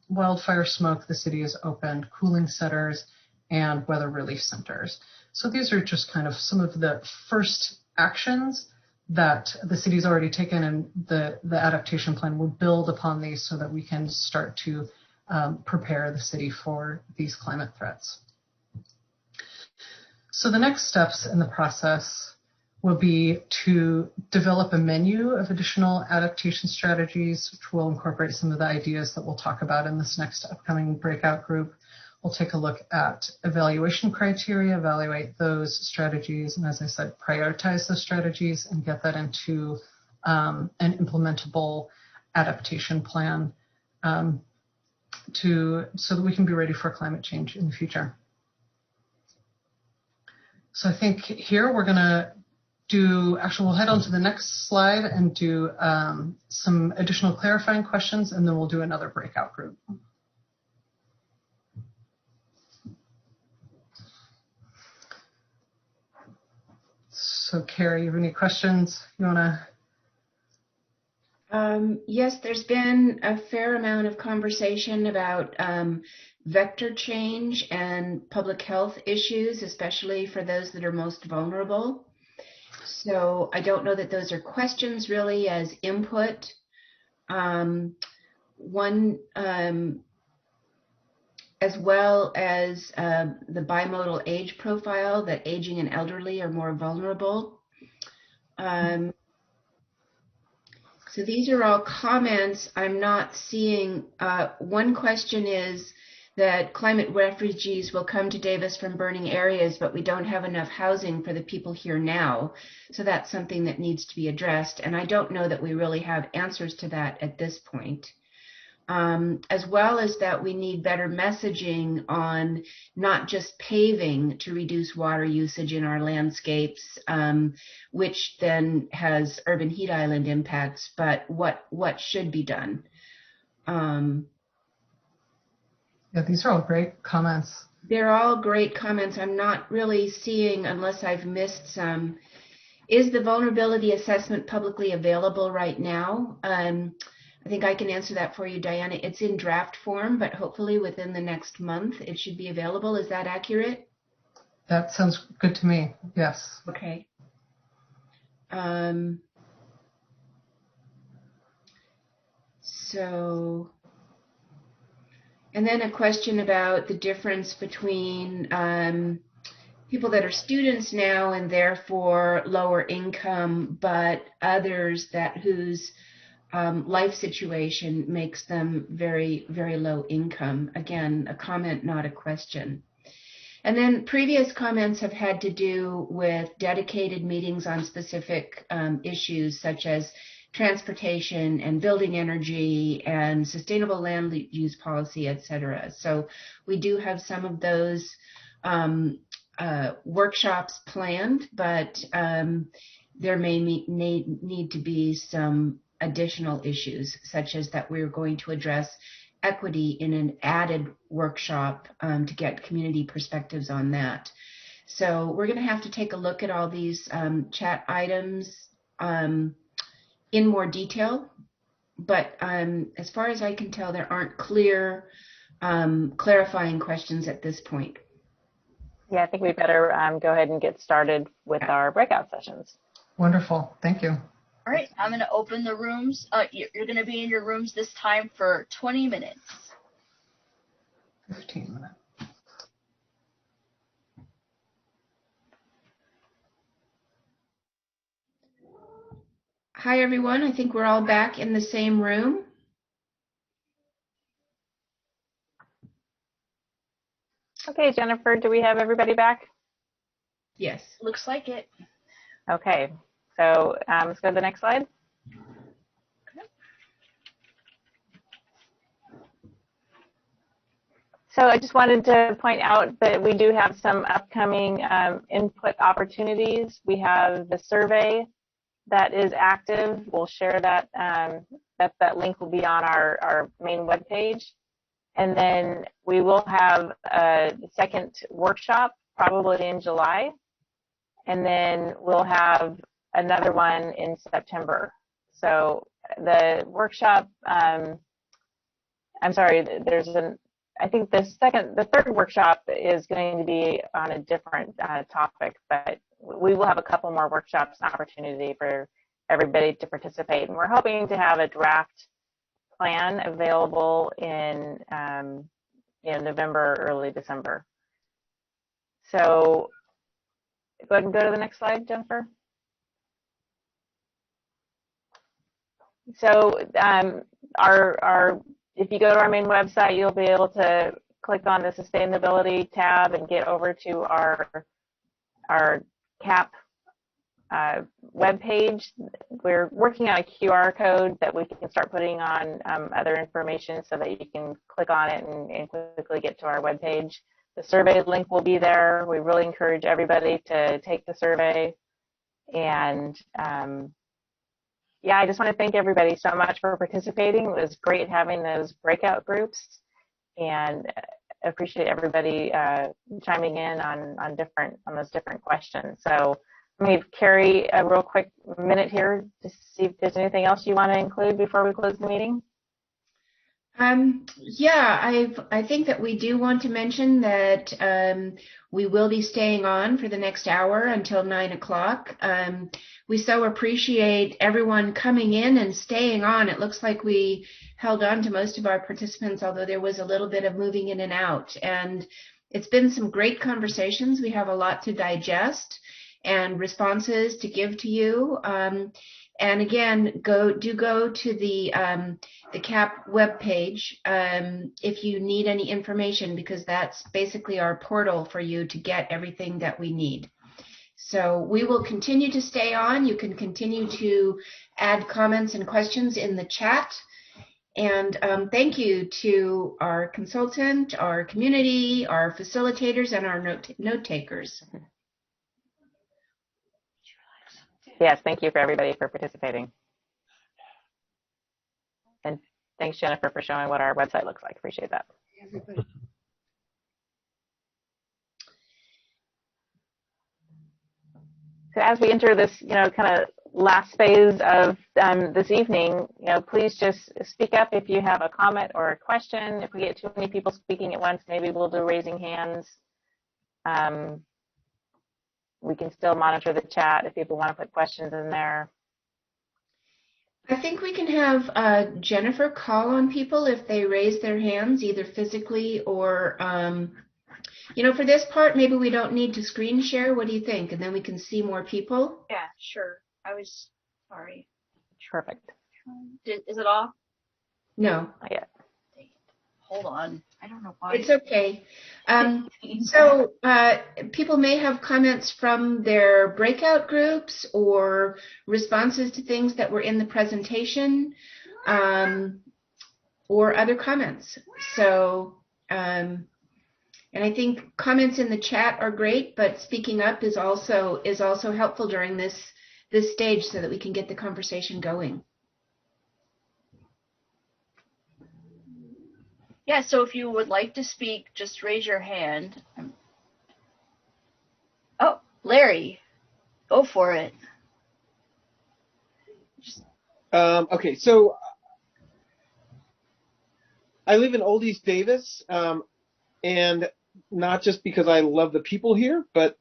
L: wildfire smoke, the city has opened cooling centers and weather relief centers. So these are just kind of some of the first actions that the city's already taken, and the adaptation plan will build upon these so that we can start to prepare the city for these climate threats. So the next steps in the process will be to develop a menu of additional adaptation strategies, which will incorporate some of the ideas that we'll talk about in this next upcoming breakout group. We'll take a look at evaluation criteria, evaluate those strategies, and as I said, prioritize those strategies and get that into an implementable adaptation plan so that we can be ready for climate change in the future. So I think here we're going to we'll head on to the next slide and do some additional clarifying questions, and then we'll do another breakout group. So Carrie, you have any questions you want to?
D: Yes, there's been a fair amount of conversation about vector change and public health issues, especially for those that are most vulnerable. So I don't know that those are questions really as input. As well as the bimodal age profile, that aging and elderly are more vulnerable. So these are all comments I'm not seeing. One question is that climate refugees will come to Davis from burning areas, but we don't have enough housing for the people here now. So that's something that needs to be addressed. And I don't know that we really have answers to that at this point. As well as that we need better messaging on not just paving to reduce water usage in our landscapes, which then has urban heat island impacts, but what should be done.
L: Yeah, these are all great comments.
D: They're all great comments. I'm not really seeing, unless I've missed some, is the vulnerability assessment publicly available right now? I think I can answer that for you, Diana. It's in draft form, but hopefully within the next month it should be available. Is that accurate?
L: That sounds good to me, yes.
D: Okay. So, and then a question about the difference between people that are students now and therefore lower income, but others whose life situation makes them very, very low income. Again, a comment, not a question. And then previous comments have had to do with dedicated meetings on specific issues such as transportation and building energy and sustainable land use policy, et cetera. So we do have some of those workshops planned, but there may need to be some additional issues, such as that we're going to address equity in an added workshop to get community perspectives on that. So we're going to have to take a look at all these chat items in more detail, but as far as I can tell, there aren't clear clarifying questions at this point.
A: Yeah, I think we better go ahead and get started with our breakout sessions.
L: Wonderful, thank you.
C: All right, I'm going to open the rooms. You're going to be in your rooms this time for 20 minutes.
L: 15 minutes.
D: Hi, everyone. I think we're all back in the same room.
A: Okay, Jennifer, do we have everybody back?
D: Yes.
C: Looks like it.
A: Okay, so let's go to the next slide. So I just wanted to point out that we do have some upcoming input opportunities. We have the survey that is active. We'll share that. That link will be on our main webpage. And then we will have a second workshop probably in July. And then we'll have another one in September. So the workshop, I think the third workshop is going to be on a different topic, but we will have a couple more workshops and opportunity for everybody to participate. And we're hoping to have a draft plan available in November, early December. So go ahead and go to the next slide, Jennifer. So if you go to our main website, you'll be able to click on the sustainability tab and get over to our CAP web page. We're working on a QR code that we can start putting on other information so that you can click on it and quickly get to our web page. The survey link will be there. We really encourage everybody to take the survey. And yeah, I just want to thank everybody so much for participating. It was great having those breakout groups, and appreciate everybody chiming in on those different questions. So let me Carrie a real quick minute here to see if there's anything else you want to include before we close the meeting.
D: Yeah, I think that we do want to mention that we will be staying on for the next hour until 9 o'clock. We so appreciate everyone coming in and staying on. It looks like we held on to most of our participants, although there was a little bit of moving in and out. And it's been some great conversations. We have a lot to digest and responses to give to you. And again, go to the CAP webpage if you need any information, because that's basically our portal for you to get everything that we need. So we will continue to stay on. You can continue to add comments and questions in the chat. And thank you to our consultant, our community, our facilitators, and our note takers.
A: Yes, thank you for everybody for participating. And thanks, Jennifer, for showing what our website looks like. Appreciate that. So as we enter this, kind of last phase of this evening, please just speak up if you have a comment or a question. If we get too many people speaking at once, maybe we'll do raising hands. We can still monitor the chat if people want to put questions in there.
D: I think we can have Jennifer call on people if they raise their hands, either physically or, for this part, maybe we don't need to screen share. What do you think? And then we can see more people.
C: Yeah, sure. I was sorry.
A: Perfect.
C: Is it off?
D: No.
A: Not yet.
C: Hold on. I don't know why.
D: It's okay. So people may have comments from their breakout groups or responses to things that were in the presentation, or other comments. So, and I think comments in the chat are great, but speaking up is also helpful during this stage so that we can get the conversation going.
C: Yeah, so if you would like to speak, just raise your hand. Oh, Larry, go for it.
M: Okay, so I live in Old East Davis, and not just because I love the people here, but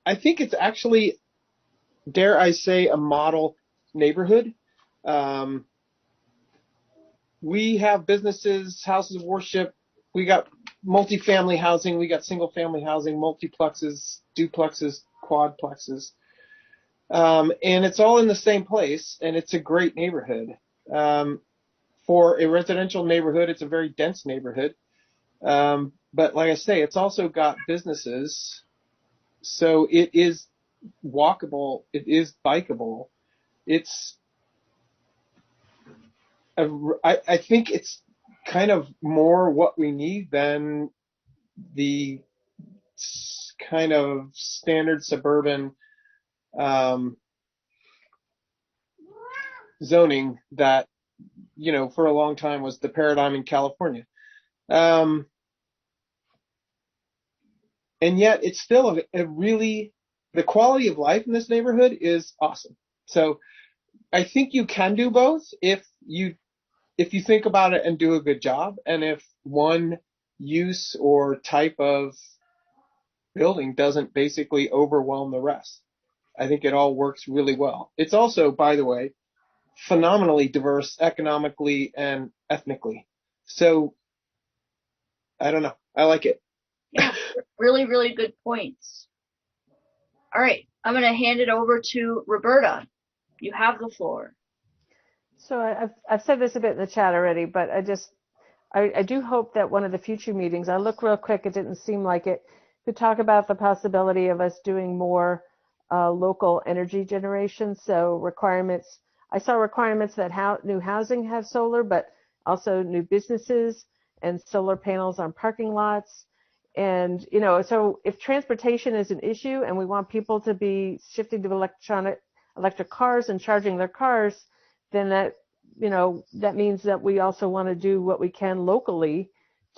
M: I think it's actually, dare I say, a model neighborhood. We have businesses, houses of worship. We got multifamily housing. We got single family housing, multiplexes, duplexes, quadplexes. And it's all in the same place, and it's a great neighborhood. For a residential neighborhood, it's a very dense neighborhood. But like I say, it's also got businesses. So it is walkable. It is bikeable. I think it's kind of more what we need than the kind of standard suburban zoning that, for a long time was the paradigm in California. And yet it's still the quality of life in this neighborhood is awesome. So I think you can do both if you think about it and do a good job, and if one use or type of building doesn't basically overwhelm the rest. I think it all works really well. It's also, by the way, phenomenally diverse economically and ethnically. So, I don't know. I like it.
C: Yeah, really, really good points. All right, I'm going to hand it over to Roberta. You have the floor.
A: So I've said this a bit in the chat already, but I do hope that one of the future meetings, I look real quick, it didn't seem like it, could talk about the possibility of us doing more local energy generation. So requirements, I saw requirements that new housing have solar, but also new businesses and solar panels on parking lots. And, you know, so if transportation is an issue and we want people to be shifting to electric cars and charging their cars, then that, you know, that means that we also want to do what we can locally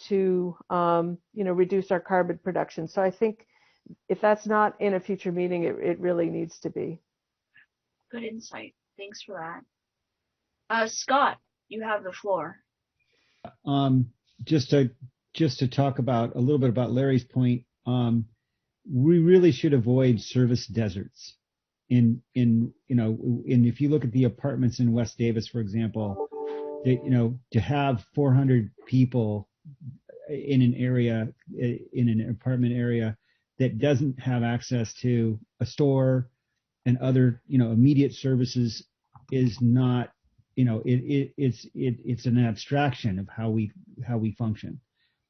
A: to, you know, reduce our carbon production. So I think if that's not in a future meeting, it really needs to be.
C: Good insight. Thanks for that. Scott, you have the floor.
N: Just to talk about a little bit about Larry's point, we really should avoid service deserts. And if you look at the apartments in West Davis, for example, to have 400 people in an area, in an apartment area that doesn't have access to a store and other, immediate services is not, it's an abstraction of how we function.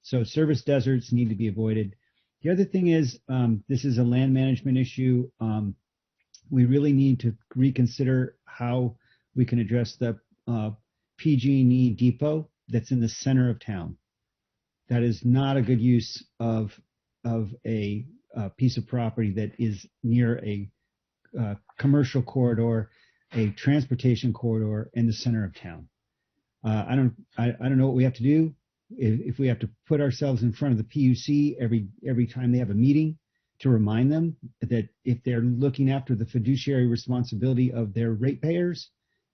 N: So service deserts need to be avoided. The other thing is, this is a land management issue. We really need to reconsider how we can address the PG&E depot that's in the center of town. That is not a good use of a piece of property that is near a commercial corridor, a transportation corridor in the center of town. I don't know what we have to do. If we have to put ourselves in front of the PUC every time they have a meeting to remind them that if they're looking after the fiduciary responsibility of their ratepayers,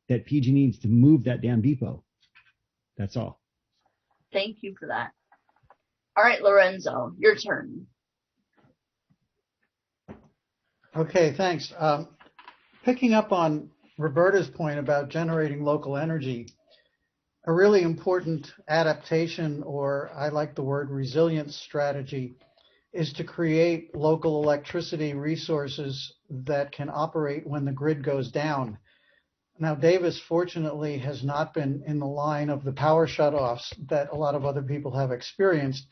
N: that PG needs to move that damn depot. That's all.
C: Thank you for that. All right, Lorenzo, your turn.
O: Okay, thanks. Picking up on Roberta's point about generating local energy, a really important adaptation, or I like the word resilience strategy, is to create local electricity resources that can operate when the grid goes down. Now, Davis, fortunately, has not been in the line of the power shutoffs that a lot of other people have experienced,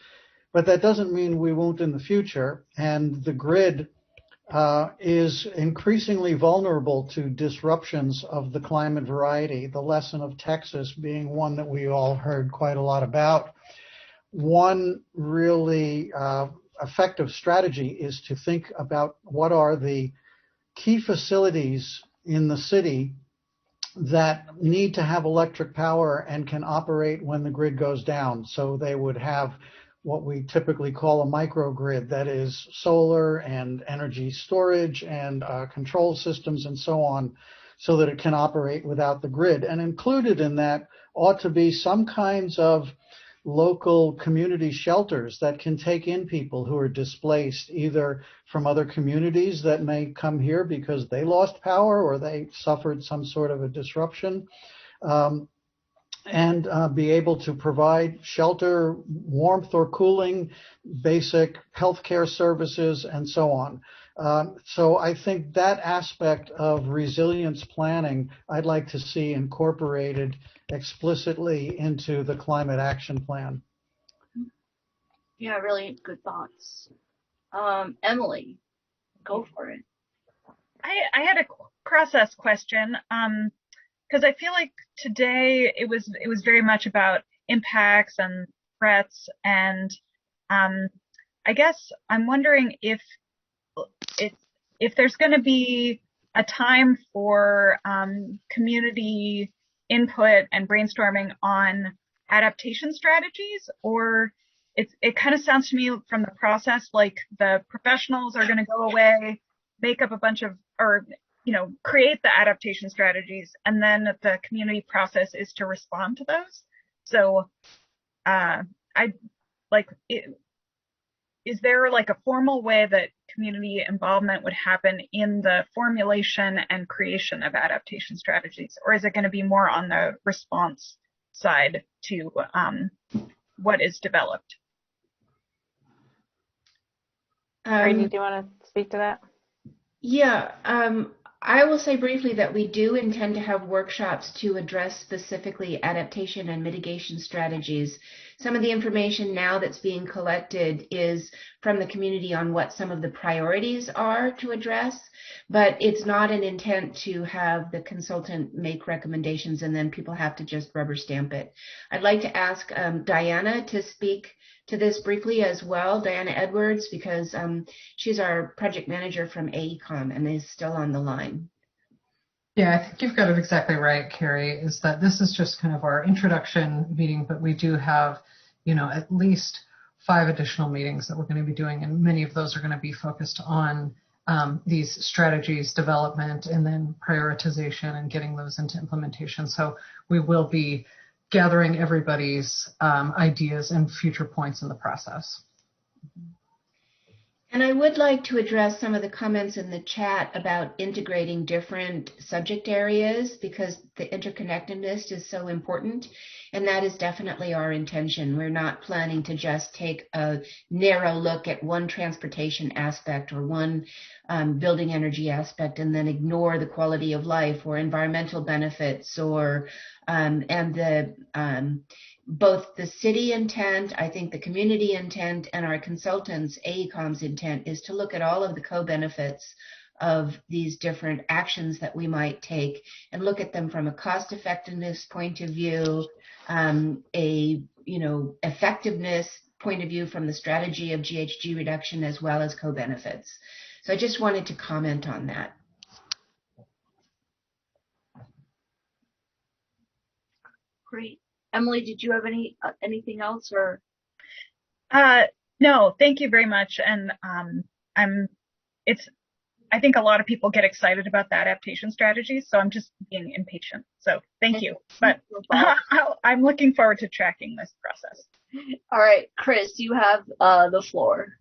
O: but that doesn't mean we won't in the future. And the grid is increasingly vulnerable to disruptions of the climate variety, the lesson of Texas being one that we all heard quite a lot about. One really effective strategy is to think about what are the key facilities in the city that need to have electric power and can operate when the grid goes down. So they would have what we typically call a microgrid, that is solar and energy storage and control systems and so on, so that it can operate without the grid. And included in that ought to be some kinds of local community shelters that can take in people who are displaced, either from other communities that may come here because they lost power or they suffered some sort of a disruption, and be able to provide shelter, warmth or cooling, basic healthcare services, and so on. So I think that aspect of resilience planning I'd like to see incorporated explicitly into the climate action plan.
C: Yeah, really good thoughts. Emily, go for it.
P: I had a process question. Because I feel like today it was very much about impacts and threats, and I guess I'm wondering if there's going to be a time for community input and brainstorming on adaptation strategies, or it kind of sounds to me from the process like the professionals are going to go away, make up a bunch of, or create the adaptation strategies, and then the community process is to respond to those. So, is there like a formal way that community involvement would happen in the formulation and creation of adaptation strategies, or is it going to be more on the response side to what is developed?
A: Brady, do you want to speak to that?
D: Yeah, I will say briefly that we do intend to have workshops to address specifically adaptation and mitigation strategies. Some of the information now that's being collected is from the community on what some of the priorities are to address, but it's not an intent to have the consultant make recommendations and then people have to just rubber stamp it. I'd like to ask Diana to speak to this briefly as well, Diana Edwards, because she's our project manager from AECOM and is still on the line.
L: Yeah, I think you've got it exactly right, Carrie, is that this is just kind of our introduction meeting, but we do have, at least 5 additional meetings that we're going to be doing, and many of those are going to be focused on these strategies, development, and then prioritization and getting those into implementation. So we will be gathering everybody's ideas and future points in the process.
D: And I would like to address some of the comments in the chat about integrating different subject areas because the interconnectedness is so important. And that is definitely our intention. We're not planning to just take a narrow look at one transportation aspect or one building energy aspect and then ignore the quality of life or environmental benefits or both the city intent, I think the community intent, and our consultants, AECOM's intent is to look at all of the co-benefits of these different actions that we might take and look at them from a cost effectiveness point of view, effectiveness point of view from the strategy of GHG reduction as well as co-benefits. So I just wanted to comment on that.
C: Great. Emily, did you have anything else or?
P: No, thank you very much. And I think a lot of people get excited about the adaptation strategies, so I'm just being impatient. So thank you. But I'm looking forward to tracking this process.
C: All right, Chris, you have the floor.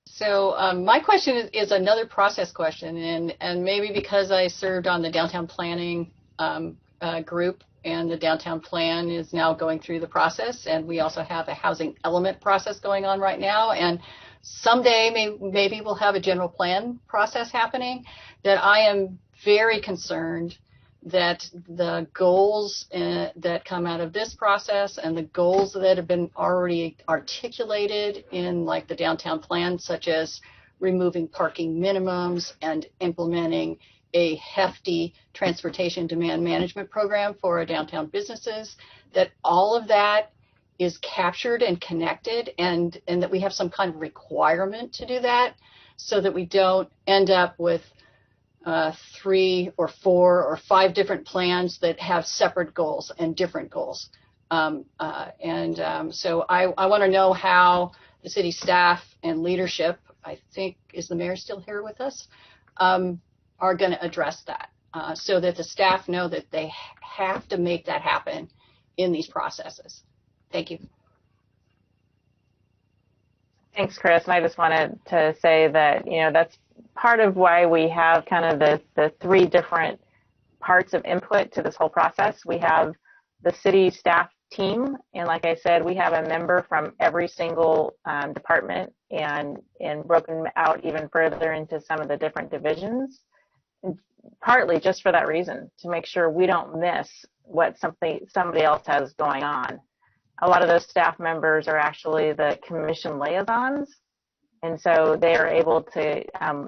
Q: So my question is another process question, and maybe because I served on the downtown planning group, and the downtown plan is now going through the process, and we also have a housing element process going on right now, and someday maybe we'll have a general plan process happening, that I am very concerned that the goals that come out of this process and the goals that have been already articulated in like the downtown plan, such as removing parking minimums and implementing a hefty transportation demand management program for our downtown businesses, that all of that is captured and connected, and that we have some kind of requirement to do that so that we don't end up with 3 or 4 or 5 different plans that have separate goals and different goals. So I want to know how the city staff and leadership, I think, is the mayor still here with us, are going to address that so that the staff know that they have to make that happen in these processes. Thank you.
A: Thanks, Chris. And I just wanted to say that, that's part of why we have kind of the 3 different parts of input to this whole process. We have the city staff team, and like I said, we have a member from every single department and broken out even further into some of the different divisions, partly just for that reason, to make sure we don't miss what somebody else has going on. A lot of those staff members are actually the commission liaisons, and so they are able to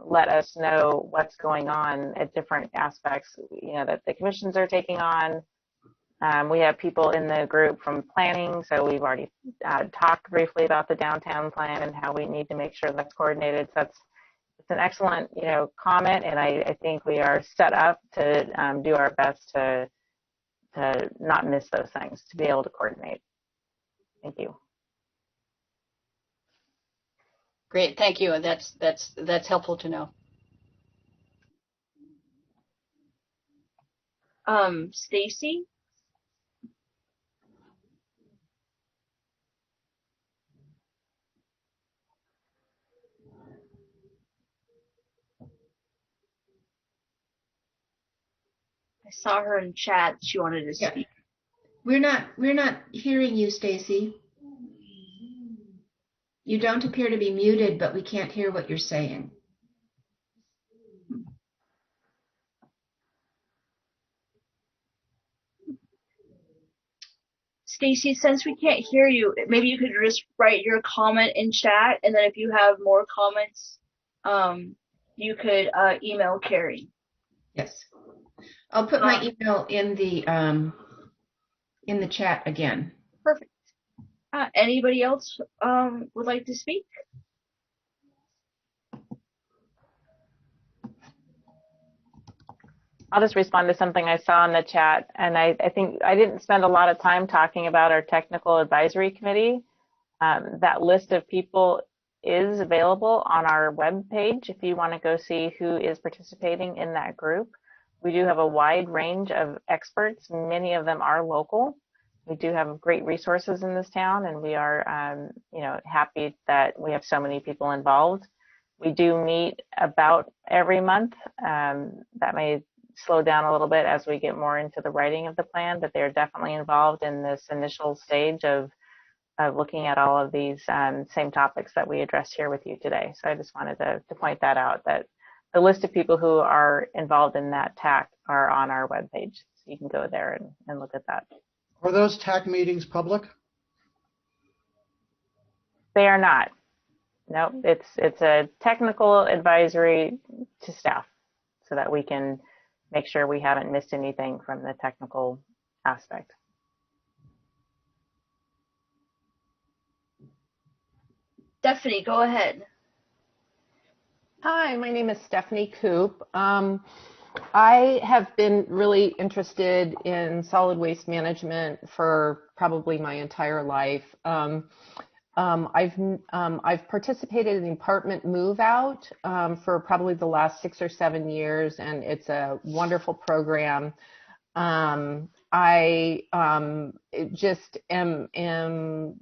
A: let us know what's going on at different aspects, that the commissions are taking on. We have people in the group from planning, so we've already talked briefly about the downtown plan and how we need to make sure that's coordinated. So it's an excellent, comment, and I think we are set up to do our best to not miss those things, to be able to coordinate. Thank you.
Q: Great, thank you. That's helpful to know.
C: Stacy? I saw her in chat. She wanted to speak.
D: We're not hearing you, Stacy. You don't appear to be muted, but we can't hear what you're saying.
C: Stacy, since we can't hear you, maybe you could just write your comment in chat, and then if you have more comments, you could email Carrie.
D: Yes. I'll put my email in the chat again.
C: Perfect. Anybody else would like to speak?
A: I'll just respond to something I saw in the chat, and I think I didn't spend a lot of time talking about our technical advisory committee. That list of people is available on our webpage if you want to go see who is participating in that group. We do have a wide range of experts. Many of them are local. We do have great resources in this town, and we are happy that we have so many people involved. We do meet about every month. That may slow down a little bit as we get more into the writing of the plan, but they're definitely involved in this initial stage of looking at all of these same topics that we addressed here with you today. So I just wanted to point that out, that the list of people who are involved in that TAC are on our webpage. So you can go there and look at that.
O: Are those TAC meetings public?
A: They are not. No, it's a technical advisory to staff so that we can make sure we haven't missed anything from the technical aspect.
C: Stephanie, go ahead.
R: Hi, my name is Stephanie Coop. I have been really interested in solid waste management for probably my entire life. I've participated in the apartment move out for probably the last 6 or 7 years, and it's a wonderful program. I just am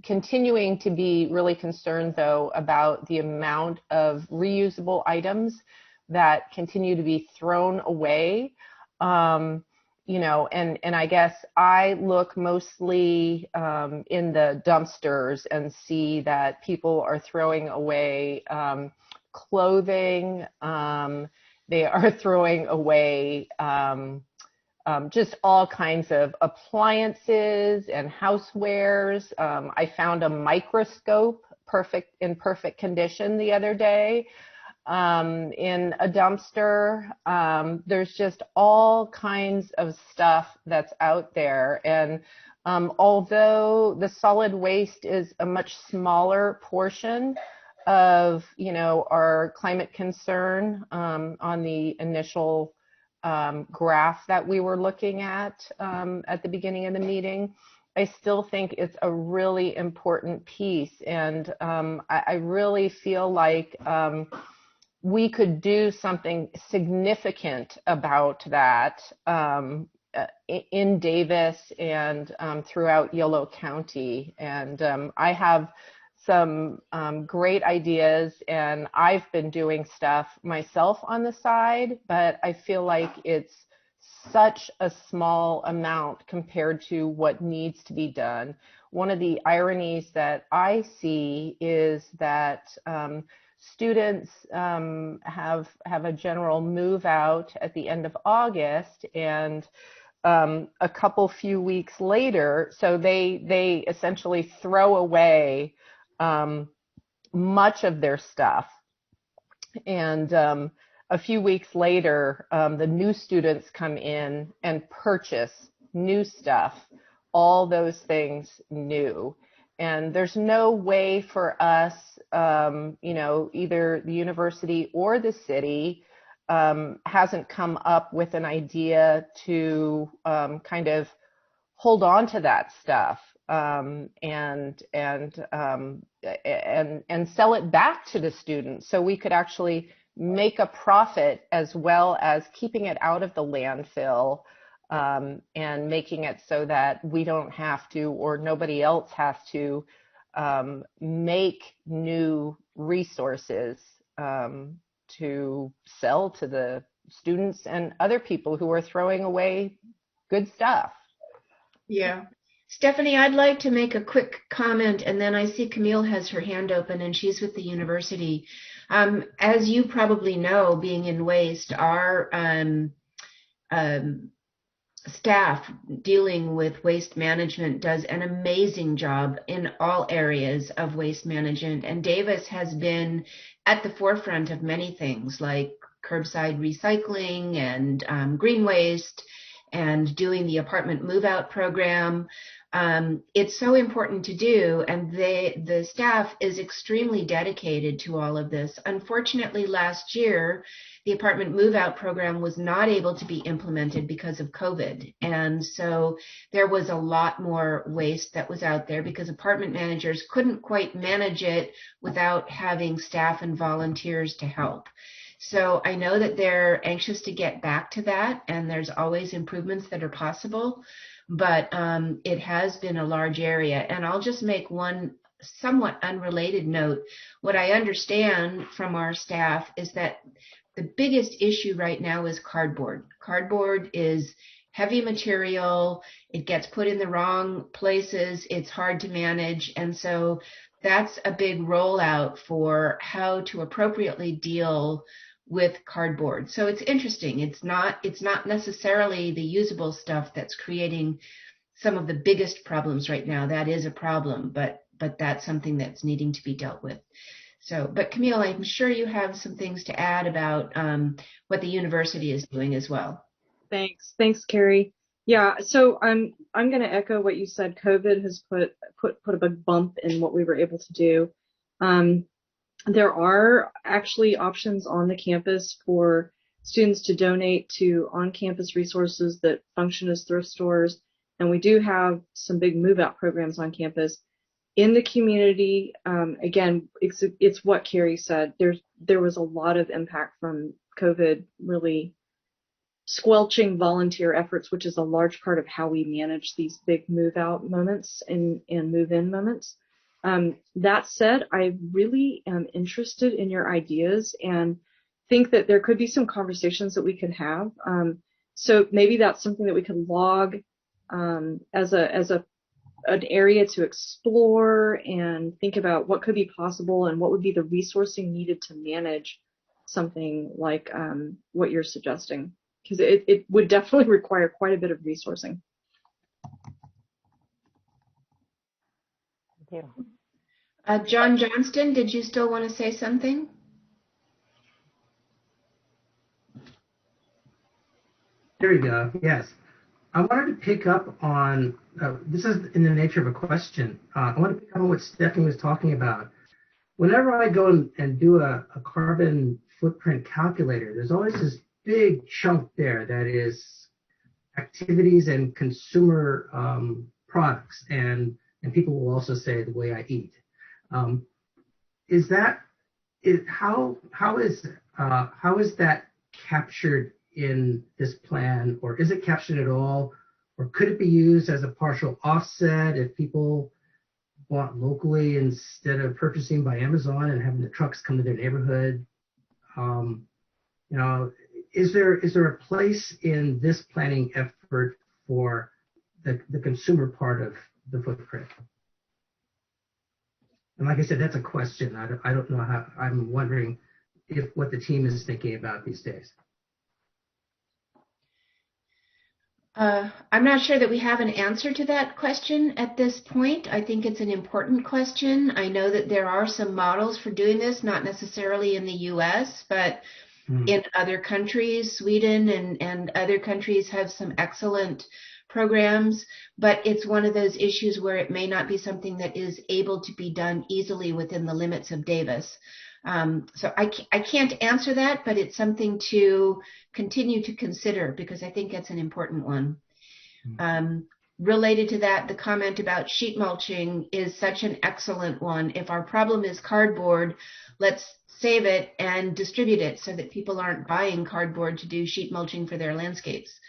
R: continuing to be really concerned, though, about the amount of reusable items that continue to be thrown away. And I guess I look mostly in the dumpsters and see that people are throwing away clothing. They are throwing away just all kinds of appliances and housewares. I found a microscope in perfect condition the other day in a dumpster. There's just all kinds of stuff that's out there. And although the solid waste is a much smaller portion of, our climate concern on the initial graph that we were looking at the beginning of the meeting, I still think it's a really important piece. And I really feel like we could do something significant about that in Davis and throughout Yolo County. And I have some great ideas, and I've been doing stuff myself on the side, but I feel like it's such a small amount compared to what needs to be done. One of the ironies that I see is that students have a general move out at the end of August, and a few weeks later, so they essentially throw away much of their stuff. And a few weeks later, the new students come in and purchase new stuff, all those things new. And there's no way for us, either the university or the city hasn't come up with an idea to kind of hold on to that stuff and sell it back to the students, so we could actually make a profit as well as keeping it out of the landfill and making it so that we don't have to, or nobody else has to, make new resources to sell to the students and other people who are throwing away good stuff.
D: Yeah. Stephanie, I'd like to make a quick comment, and then I see Camille has her hand open, and she's with the university. As you probably know, being in waste, our staff dealing with waste management does an amazing job in all areas of waste management. And Davis has been at the forefront of many things like curbside recycling and green waste and doing the apartment move out program. It's so important to do, and the staff is extremely dedicated to all of this. Unfortunately, last year, the apartment move out program was not able to be implemented because of COVID. And so there was a lot more waste that was out there because apartment managers couldn't quite manage it without having staff and volunteers to help. So I know that they're anxious to get back to that, and there's always improvements that are possible, but it has been a large area. And I'll just make one somewhat unrelated note. What I understand from our staff is that the biggest issue right now is cardboard. Cardboard is heavy material. It gets put in the wrong places. It's hard to manage. And so that's a big rollout for how to appropriately deal with cardboard. So it's interesting. It's not necessarily the usable stuff that's creating some of the biggest problems right now. That is a problem, but that's something that's needing to be dealt with. So, but Camille, I'm sure you have some things to add about what the university is doing as well.
S: Thanks, Carrie. Yeah, so I'm going to echo what you said. COVID has put a big bump in what we were able to do. There are actually options on the campus for students to donate to on-campus resources that function as thrift stores, and we do have some big move-out programs on campus. In the community, again, it's what Carrie said. There was a lot of impact from COVID, really squelching volunteer efforts, which is a large part of how we manage these big move-out moments and move-in moments. That said, I really am interested in your ideas and think that there could be some conversations that we could have. So maybe that's something that we could log as an area to explore and think about what could be possible and what would be the resourcing needed to manage something like what you're suggesting, because it would definitely require quite a bit of resourcing.
A: Thank you.
D: John Johnston, did you still want to say something?
T: There you go. Yes. I wanted to pick up on, this is in the nature of a question. I want to pick up on what Stephanie was talking about. Whenever I go and do a carbon footprint calculator, there's always this big chunk there that is activities and consumer products, and people will also say the way I eat. How is that captured in this plan, or is it captured at all, or could it be used as a partial offset if people bought locally instead of purchasing by Amazon and having the trucks come to their neighborhood? Is there a place in this planning effort for the consumer part of the footprint? And like I said, that's a question. I don't know how. I'm wondering what the team is thinking about these days.
D: I'm not sure that we have an answer to that question at this point. I think it's an important question. I know that there are some models for doing this, not necessarily in the US, but in other countries. Sweden and other countries have some excellent programs, but it's one of those issues where it may not be something that is able to be done easily within the limits of Davis. So I can't answer that, but it's something to continue to consider because I think it's an important one. Related to that, the comment about sheet mulching is such an excellent one. If our problem is cardboard, let's save it and distribute it so that people aren't buying cardboard to do sheet mulching for their landscapes.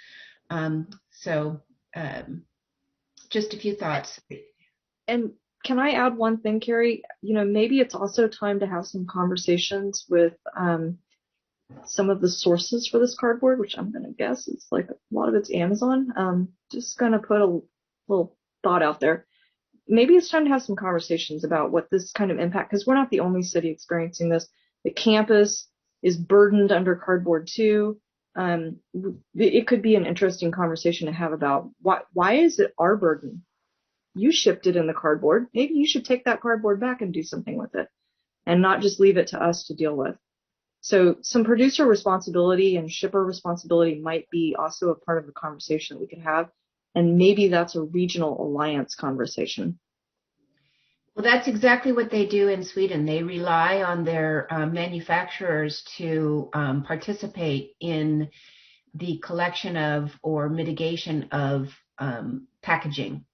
D: Just a few thoughts.
S: And can I add one thing, Carrie? Maybe it's also time to have some conversations with some of the sources for this cardboard, which I'm going to guess is like a lot of it's Amazon. Just going to put a little thought out there. Maybe it's time to have some conversations about what this kind of impact, because we're not the only city experiencing this. The campus is burdened under cardboard too. It could be an interesting conversation to have about why is it our burden? You shipped it in the cardboard. Maybe you should take that cardboard back and do something with it and not just leave it to us to deal with. So some producer responsibility and shipper responsibility might be also a part of the conversation that we could have. And maybe that's a regional alliance conversation.
D: Well, that's exactly what they do in Sweden. They rely on their manufacturers to participate in the collection of or mitigation of packaging.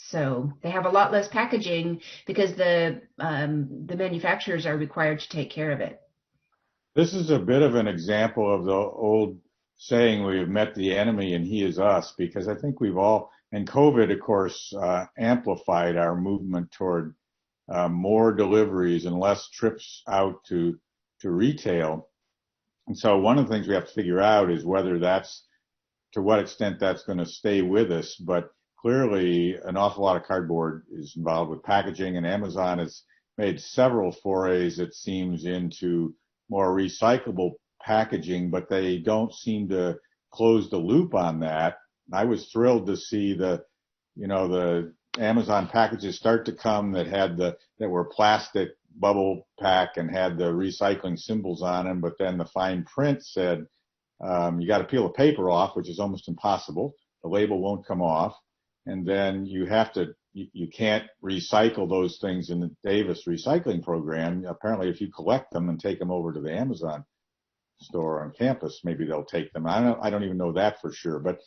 D: So they have a lot less packaging because the manufacturers are required to take care of it.
U: This is a bit of an example of the old saying, we've met the enemy and he is us, because I think we've all, and COVID, of course, amplified our movement toward more deliveries and less trips out to retail. And so one of the things we have to figure out is whether that's, to what extent that's going to stay with us. But clearly an awful lot of cardboard is involved with packaging, and Amazon has made several forays, it seems, into more recyclable packaging, but they don't seem to close the loop on that. I was thrilled to see the Amazon packages start to come that were plastic bubble pack and had the recycling symbols on them, but then the fine print said you got to peel the paper off, which is almost impossible. The label won't come off, and then you can't recycle those things in the Davis recycling program. Apparently, if you collect them and take them over to the Amazon store on campus, maybe they'll take them. I don't even know that for sure, but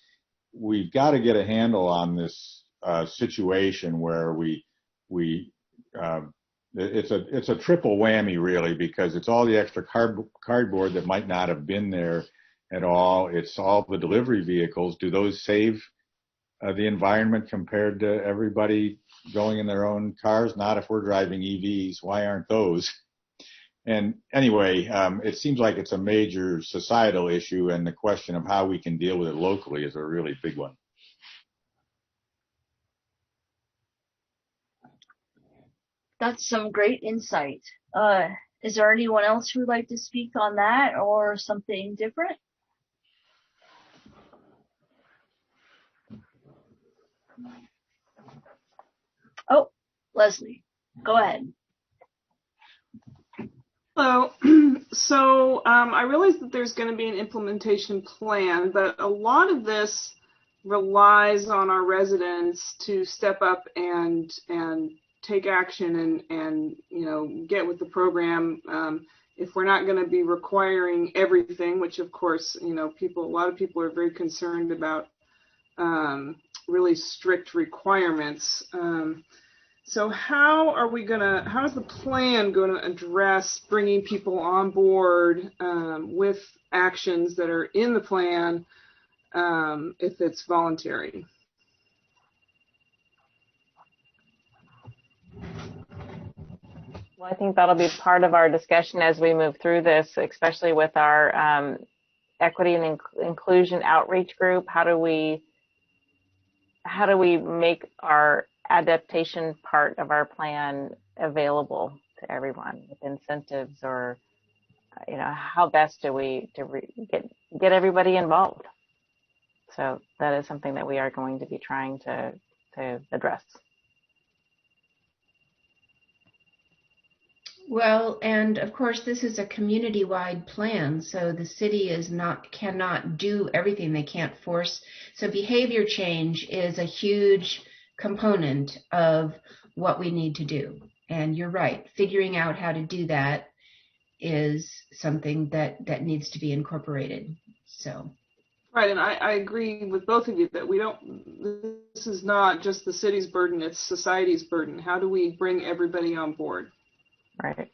U: we've got to get a handle on this situation where it's a triple whammy really, because it's all the extra cardboard that might not have been there at all. It's all the delivery vehicles. Do those save the environment compared to everybody going in their own cars? Not if we're driving EVs. Why aren't those? And anyway, it seems like it's a major societal issue, and the question of how we can deal with it locally is a really big one.
C: That's some great insight. Is there anyone else who would like to speak on that or something different? Oh, Leslie, go ahead.
V: Hello. So I realize that there's going to be an implementation plan, but a lot of this relies on our residents to step up and take action and get with the program. If we're not going to be requiring everything, which of course a lot of people are very concerned about really strict requirements. So how is the plan going to address bringing people on board with actions that are in the plan if it's voluntary?
A: Well, I think that'll be part of our discussion as we move through this, especially with our equity and inclusion outreach group. How do we make our adaptation part of our plan available to everyone with incentives, or how best do we get everybody involved? So that is something that we are going to be trying to address.
D: Well, and of course, this is a community-wide plan, so the city cannot do everything. They can't force. So behavior change is a huge component of what we need to do. And you're right, figuring out how to do that is something that needs to be incorporated. So.
V: Right, and I agree with both of you that this is not just the city's burden, it's society's burden. How do we bring everybody on board?
A: Right.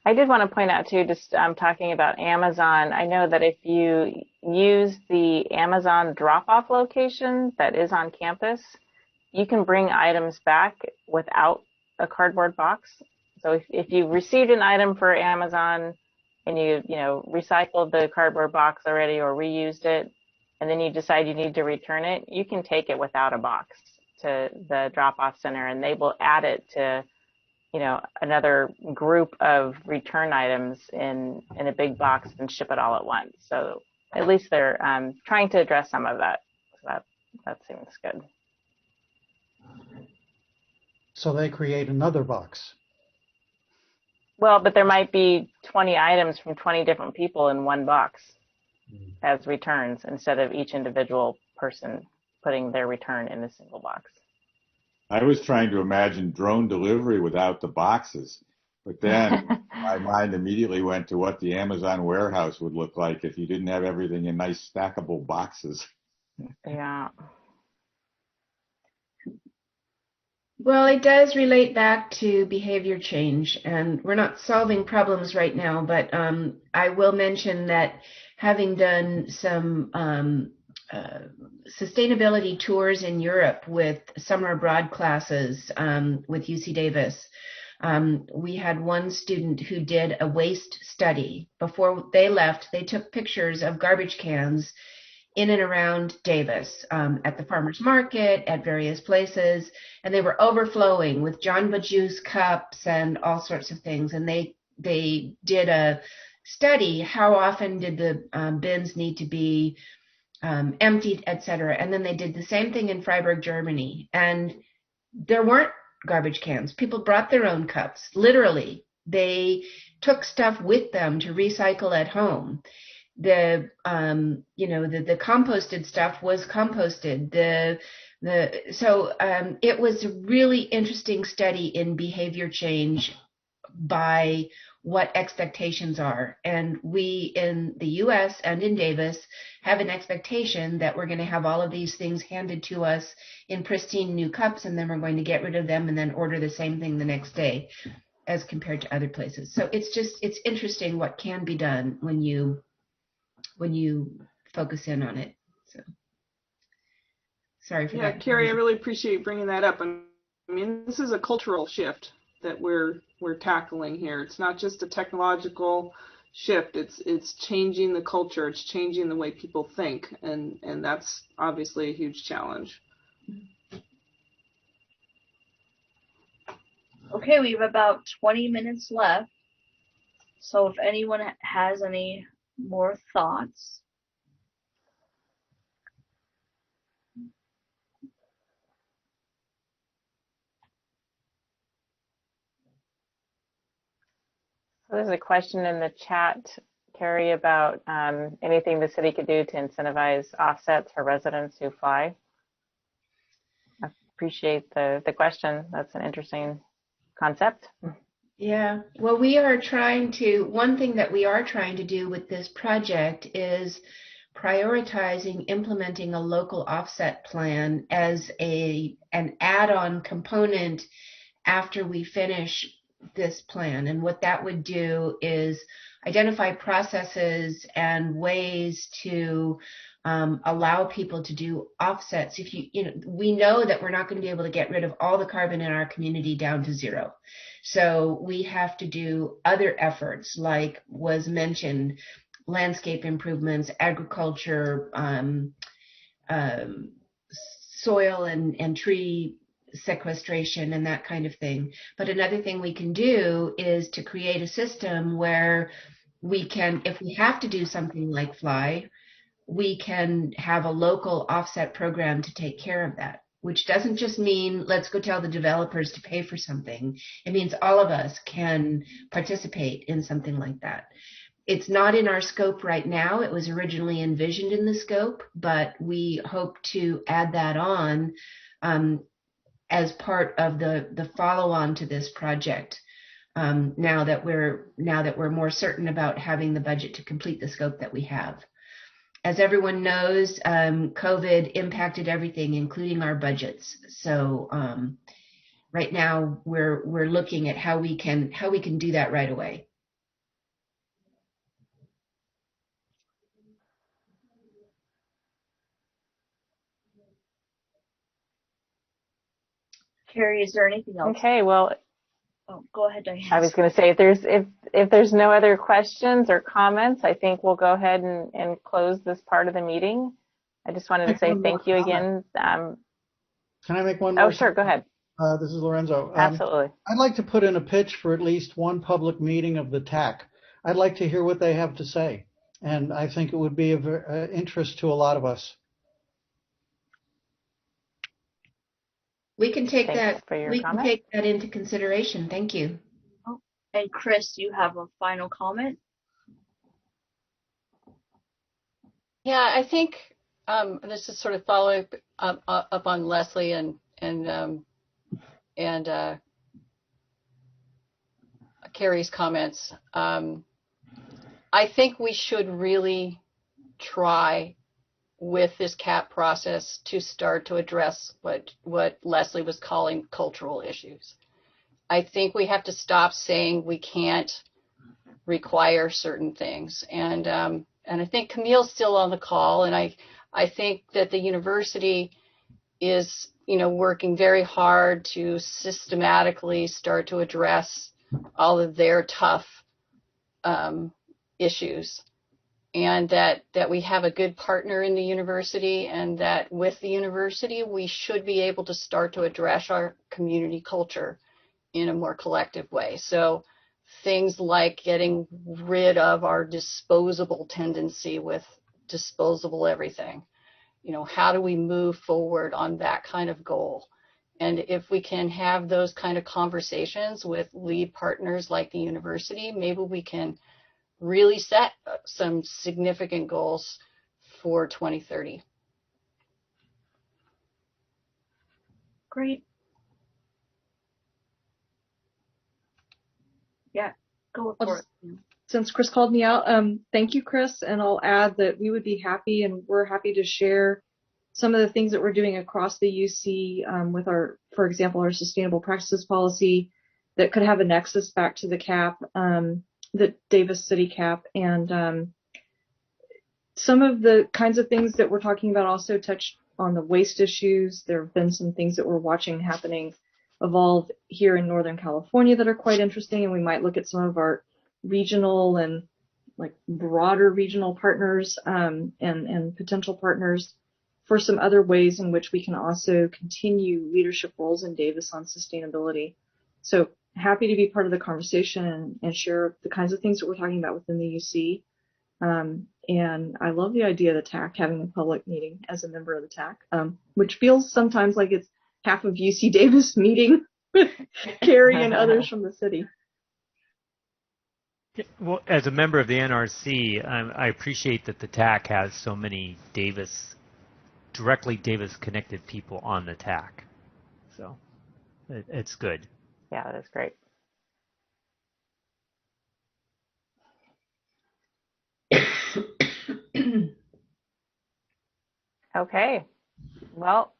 A: I did want to point out too, just talking about Amazon, I know that if you use the Amazon drop-off location that is on campus, you can bring items back without a cardboard box. So if you received an item for Amazon and you recycled the cardboard box already or reused it, and then you decide you need to return it, you can take it without a box. to the drop-off center, and they will add it to, you know, another group of return items in a big box and ship it all at once. So at least they're trying to address some of that. So that seems good.
O: So they create another box.
A: Well, but there might be 20 items from 20 different people in one box as returns instead of each individual person putting their return in a single box.
U: I was trying to imagine drone delivery without the boxes, but then my mind immediately went to what the Amazon warehouse would look like if you didn't have everything in nice stackable boxes.
A: Yeah.
D: Well, it does relate back to behavior change, and we're not solving problems right now, but I will mention that having done some sustainability tours in Europe with summer abroad classes with UC Davis, we had one student who did a waste study. Before they left, they took pictures of garbage cans in and around Davis, at the farmer's market, at various places, and they were overflowing with Jamba Juice cups and all sorts of things. And they did a study, how often did the bins need to be emptied, et cetera. And then they did the same thing in Freiburg, Germany. And there weren't garbage cans. People brought their own cups, literally. They took stuff with them to recycle at home. The the composted stuff was composted. So it was a really interesting study in behavior change by what expectations are. And we in the US and in Davis have an expectation that we're going to have all of these things handed to us in pristine new cups, and then we're going to get rid of them and then order the same thing the next day as compared to other places. So it's interesting what can be done when you focus in on it. So sorry for that.
V: Yeah, Carrie, I really appreciate bringing that up. I mean, this is a cultural shift that we're tackling here. It's not just a technological shift. It's changing the culture. It's changing the way people think, and that's obviously a huge challenge.
C: Okay, we have about 20 minutes left. So if anyone has any more thoughts.
A: So there's a question in the chat, Carrie, about anything the city could do to incentivize offsets for residents who fly. I appreciate the question. That's an interesting concept.
D: Yeah, well, one thing that we are trying to do with this project is prioritizing implementing a local offset plan as an add-on component after we finish this plan. And what that would do is identify processes and ways to allow people to do offsets. If we know that we're not going to be able to get rid of all the carbon in our community down to zero. So we have to do other efforts, like was mentioned, landscape improvements, agriculture, soil and tree sequestration and that kind of thing. But another thing we can do is to create a system where we can, if we have to do something like fly, we can have a local offset program to take care of that, which doesn't just mean let's go tell the developers to pay for something. It means all of us can participate in something like that. It's not in our scope right now. It was originally envisioned in the scope, but we hope to add that on as part of the follow-on to this project. Now that we're more certain about having the budget to complete the scope that we have. As everyone knows, COVID impacted everything, including our budgets. So right now we're looking at how we can do that right away.
C: Carrie, is there anything else?
A: Okay, well,
C: go ahead, Diane.
A: I was going to say, if there's no other questions or comments, I think we'll go ahead and close this part of the meeting. I just wanted to say thank you again.
O: Can I make one more?
A: Oh, sure. Go ahead.
O: This is Lorenzo.
A: Absolutely.
O: I'd like to put in a pitch for at least one public meeting of the TAC. I'd like to hear what they have to say, and I think it would be of interest to a lot of us.
D: We can take
A: Thanks
D: that.
A: for your
D: We can
A: comment.
D: take that into consideration. Thank you.
C: Oh, and Chris, you have a final comment?
Q: Yeah, I think this is sort of following up on Leslie and Carrie's comments. I think we should really try with this CAP process to start to address what Leslie was calling cultural issues. I think we have to stop saying we can't require certain things. And I think Camille's still on the call, and I think that the university is, working very hard to systematically start to address all of their tough issues, and that we have a good partner in the university, and that with the university we should be able to start to address our community culture in a more collective way. So things like getting rid of our disposable tendency with disposable everything. How do we move forward on that kind of goal? And if we can have those kind of conversations with lead partners like the university, maybe we can really set some significant goals for 2030.
C: Great. Yeah, go for it.
S: Since Chris called me out, thank you, Chris. And I'll add that we would be happy, and we're happy to share some of the things that we're doing across the UC with for example, our sustainable practices policy that could have a nexus back to the CAP, the Davis City CAP. And some of the kinds of things that we're talking about also touch on the waste issues. There have been some things that we're watching evolve here in Northern California that are quite interesting, and we might look at some of our regional and broader regional partners and potential partners for some other ways in which we can also continue leadership roles in Davis on sustainability. So happy to be part of the conversation and share the kinds of things that we're talking about within the UC. And I love the idea of the TAC having a public meeting as a member of the TAC, which feels sometimes like it's half of UC Davis meeting with Carrie and others from the city.
I: Well, as a member of the NRC, I appreciate that the TAC has so many directly Davis-connected people on the TAC. So it's good.
A: Yeah, that is great. Okay. Well,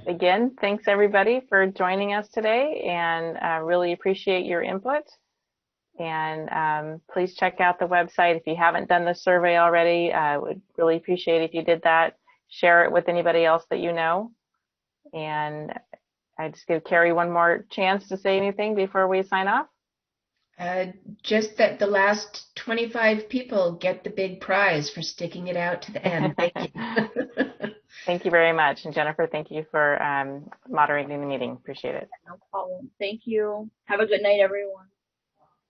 A: again, thanks everybody for joining us today, and really appreciate your input. And please check out the website if you haven't done the survey already. I would really appreciate if you did that. Share it with anybody else that you know. And I just give Carrie one more chance to say anything before we sign off.
D: Just that the last 25 people get the big prize for sticking it out to the end. Thank you.
A: Thank you very much. And Jennifer, thank you for moderating the meeting. Appreciate it.
C: No problem. Thank you. Have a good night, everyone.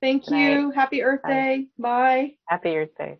S: Thank you. Happy Earth Day. Bye.
A: Happy Earth Day.